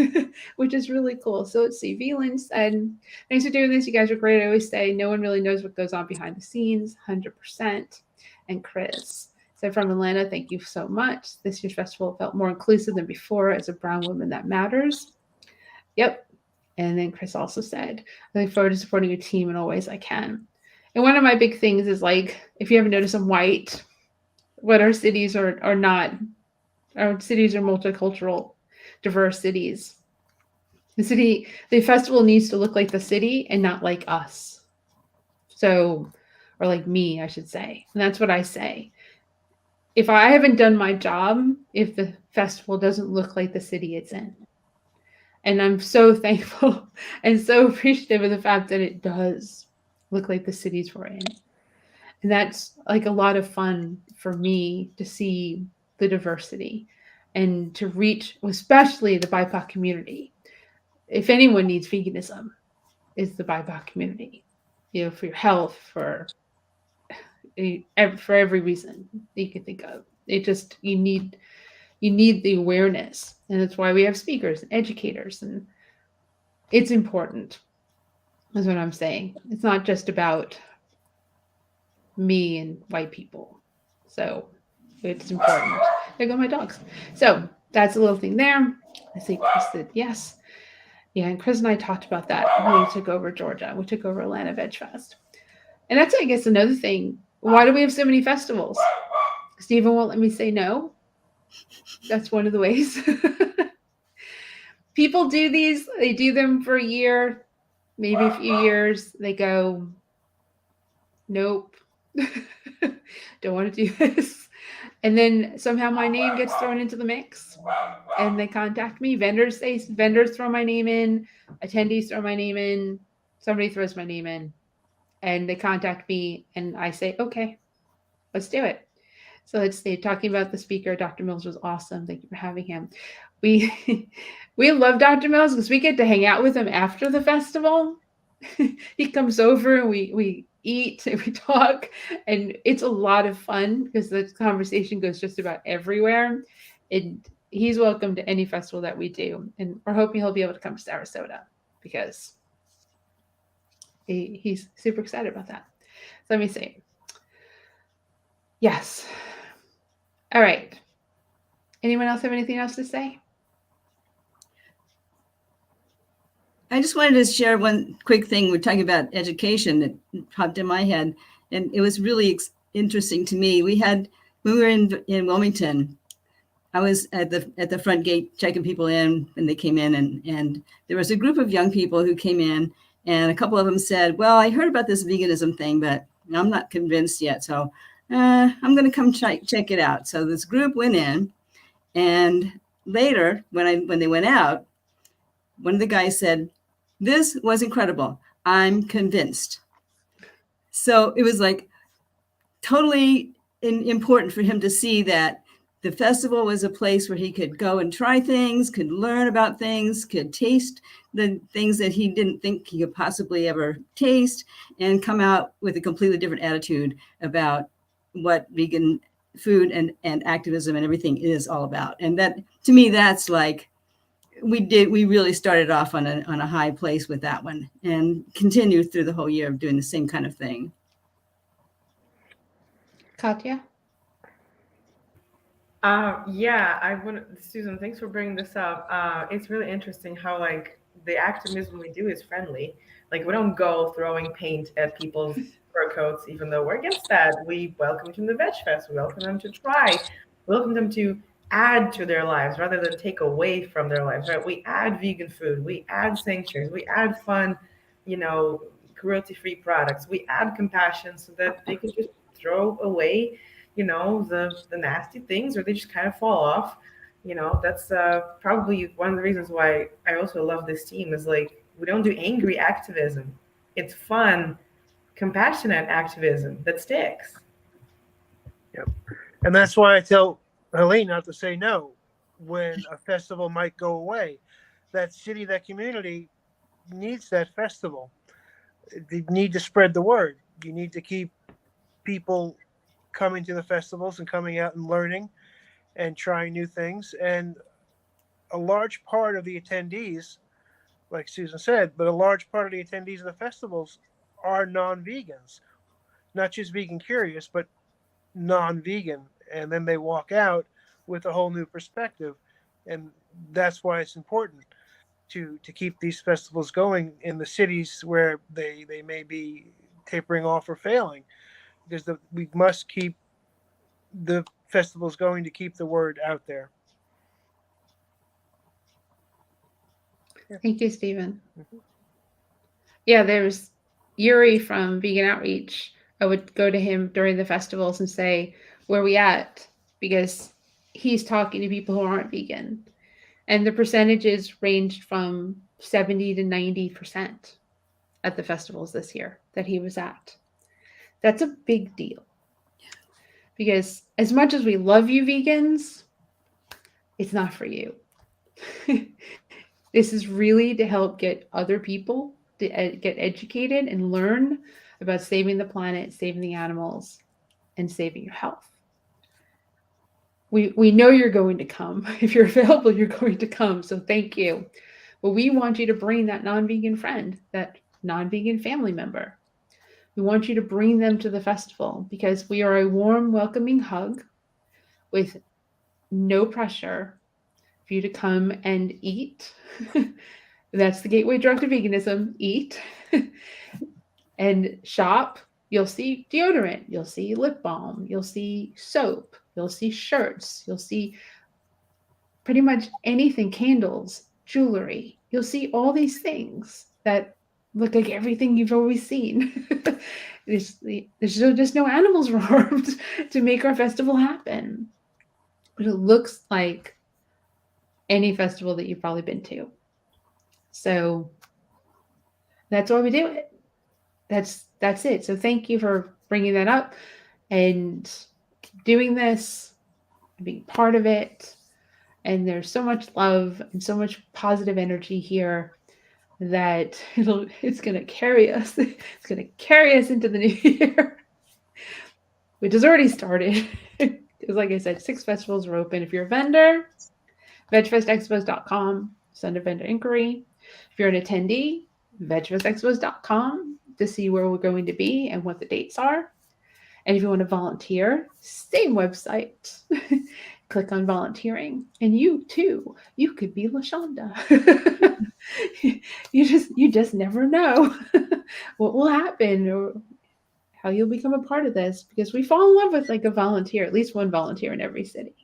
which is really cool. So let's see. Veland said, thanks for doing this. You guys are great. I always say no one really knows what goes on behind the scenes, 100%. And Chris said, from Atlanta, thank you so much. This year's festival felt more inclusive than before. As a brown woman, that matters. Yep. And then Chris also said, I look forward to supporting your team in all ways I can. And one of my big things is, like, if you haven't noticed, I'm white. What our cities are not. Our cities are multicultural, diverse cities. The festival needs to look like the city and not like us. So, or like me, I should say. And that's what I say. If I haven't done my job, if the festival doesn't look like the city it's in. And I'm so thankful and so appreciative of the fact that it does look like the cities we're in. And that's like a lot of fun for me to see the diversity and to reach, especially the BIPOC community. If anyone needs veganism, it's the BIPOC community. For your health, for every reason you can think of. It just you need the awareness, and that's why we have speakers and educators, and it's important. That's what I'm saying. It's not just about me and white people. So it's important. There go my dogs. So that's a little thing there. I see Chris said yes. Yeah, and Chris and I talked about that when we took over Georgia. We took over Atlanta Veg Fest. And that's, I guess, another thing. Why do we have so many festivals? Stephen won't let me say no. That's one of the ways. People do these. They do them for a year, maybe a few years. They go, nope. Don't want to do this. And then somehow my name gets thrown into the mix and they contact me. Vendors throw my name in, attendees throw my name in, somebody throws my name in, and they contact me and I say, okay, let's do it. So let's see, talking about the speaker, Dr. Mills was awesome. Thank you for having him. We love Dr. Mills because we get to hang out with him after the festival. He comes over and we eat and we talk, and it's a lot of fun because the conversation goes just about everywhere. And he's welcome to any festival that we do, and we're hoping he'll be able to come to Sarasota because he's super excited about that. So let me see. Yes. All right. Anyone else have anything else to say? I just wanted to share one quick thing. We're talking about education that popped in my head, and it was really interesting to me. When we were in Wilmington, I was at the front gate checking people in when they came in, and there was a group of young people who came in, and a couple of them said, "Well, I heard about this veganism thing, but I'm not convinced yet, so I'm going to come check it out." So this group went in, and later when they went out, one of the guys said, "This was incredible. I'm convinced." So it was like totally important for him to see that the festival was a place where he could go and try things, could learn about things, could taste the things that he didn't think he could possibly ever taste, and come out with a completely different attitude about what vegan food and activism and everything is all about. And that, to me, that's like, we really started off on a high place with that one and continued through the whole year of doing the same kind of thing. Katya? Yeah, I want Susan, thanks for bringing this up. It's really interesting how like the activism we do is friendly. Like we don't go throwing paint at people's fur coats, even though we're against that. We welcome them to the Veg Fest. We welcome them to try. We welcome them to add to their lives rather than take away from their lives. Right? We add vegan food. We add sanctuaries. We add fun, cruelty-free products. We add compassion so that they can just throw away the nasty things, or they just kind of fall off. That's probably one of the reasons why I also love this team is like we don't do angry activism. It's fun, compassionate activism that sticks. Yep. And that's why I tell Helene not to say no when a festival might go away. That city, that community needs that festival. They need to spread the word. You need to keep people coming to the festivals and coming out and learning and trying new things. And a large part of the attendees, like Susan said, but a large part of the attendees of the festivals are non-vegans, not just vegan curious, but non-vegan. And then they walk out with a whole new perspective. And that's why it's important to keep these festivals going in the cities where they may be tapering off or failing, because we must keep the festivals going to keep the word out there. Thank you, Stephen. Yeah, there's Yuri from Vegan Outreach. I would go to him during the festivals and say, "Where we at?" Because he's talking to people who aren't vegan. And the percentages ranged from 70 to 90% at the festivals this year that he was at. That's a big deal. Because as much as we love you vegans, it's not for you. This is really to help get other people to get educated and learn about saving the planet, saving the animals, and saving your health. We know you're going to come. If you're available, you're going to come. So thank you. But we want you to bring that non-vegan friend, that non-vegan family member. We want you to bring them to the festival because we are a warm, welcoming hug with no pressure for you to come and eat. That's the gateway drug to veganism. Eat and shop. You'll see deodorant. You'll see lip balm. You'll see soap. You'll see shirts. You'll see pretty much anything, candles, jewelry. You'll see all these things that look like everything you've always seen. There's just no animals were harmed to make our festival happen. But it looks like any festival that you've probably been to. So that's why we do it. That's it. So thank you for bringing that up and doing this, being part of it. And there's so much love and so much positive energy here that it's going to carry us. It's going to carry us into the new year, which has already started. Because like I said, 6 festivals are open. If you're a vendor, vegfestexpos.com, send a vendor inquiry. If you're an attendee, vegfestexpos.com to see where we're going to be and what the dates are. And if you want to volunteer, same website. Click on volunteering. And you too, you could be LaShonda. you just never know what will happen or how you'll become a part of this, because we fall in love with like a volunteer, at least one volunteer in every city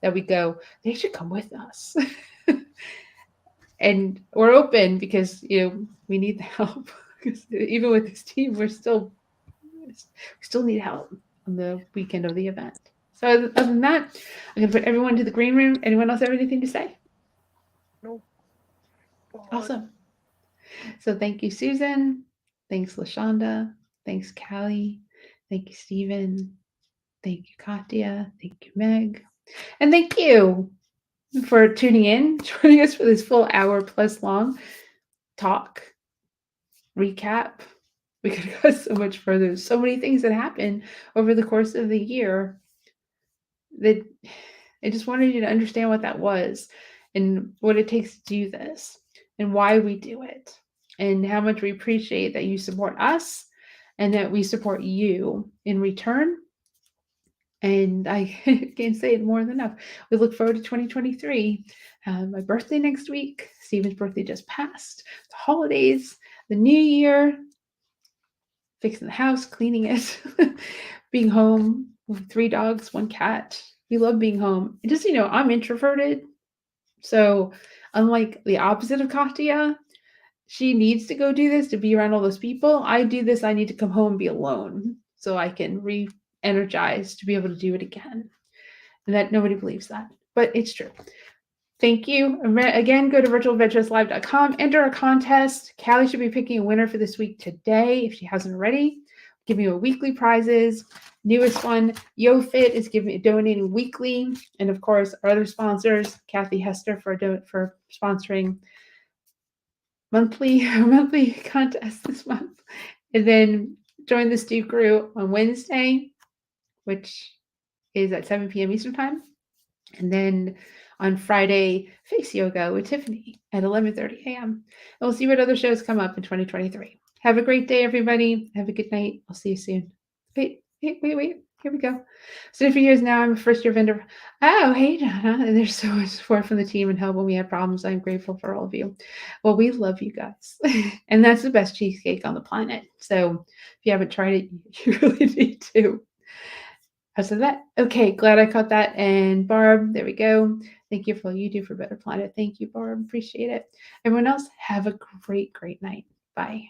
that we go, they should come with us. And we're open because we need the help. Because even with this team, we still need help on the weekend of the event. So other than that, I'm gonna put everyone to the green room. Anyone else have anything to say? Nope. Awesome. So thank you, Susan. Thanks, LaShonda. Thanks, Callie. Thank you, Stephen. Thank you, Katya. Thank you, Meg. And thank you for tuning in, joining us for this full hour plus long talk, recap. We could go so much further. So many things that happened over the course of the year that I just wanted you to understand what that was and what it takes to do this and why we do it and how much we appreciate that you support us and that we support you in return. And I can't say it more than enough. We look forward to 2023. My birthday next week. Stephen's birthday just passed. The holidays, the new year, fixing the house, cleaning it, being home with 3 dogs, 1 cat. We love being home. And just, I'm introverted. So unlike the opposite of Katya, she needs to go do this to be around all those people. I do this. I need to come home and be alone so I can re-energize to be able to do it again. And that nobody believes that, but it's true. Thank you. Again, go to virtualvegfestlive.com, enter a contest. Callie should be picking a winner for this week today if she hasn't already. Give you a weekly prizes. Newest one, YoFit is donating weekly. And of course, our other sponsors, Kathy Hester for sponsoring monthly contest this month. And then join the Stew Crew on Wednesday, which is at 7 p.m. Eastern Time. And then on Friday, Face Yoga with Tiffany at 11:30 a.m. And we'll see what other shows come up in 2023. Have a great day, everybody. Have a good night. I'll see you soon. Wait. Here we go. So for years now, I'm a first-year vendor. Oh, hey, Donna. And there's so much support from the team and help when we had problems. I'm grateful for all of you. Well, we love you guys. And that's the best cheesecake on the planet. So if you haven't tried it, you really need to. So that, okay, glad I caught that. And Barb, there we go. Thank you for all you do for Better Planet. Thank you, Barb. Appreciate it. Everyone else, have a great, great night. Bye.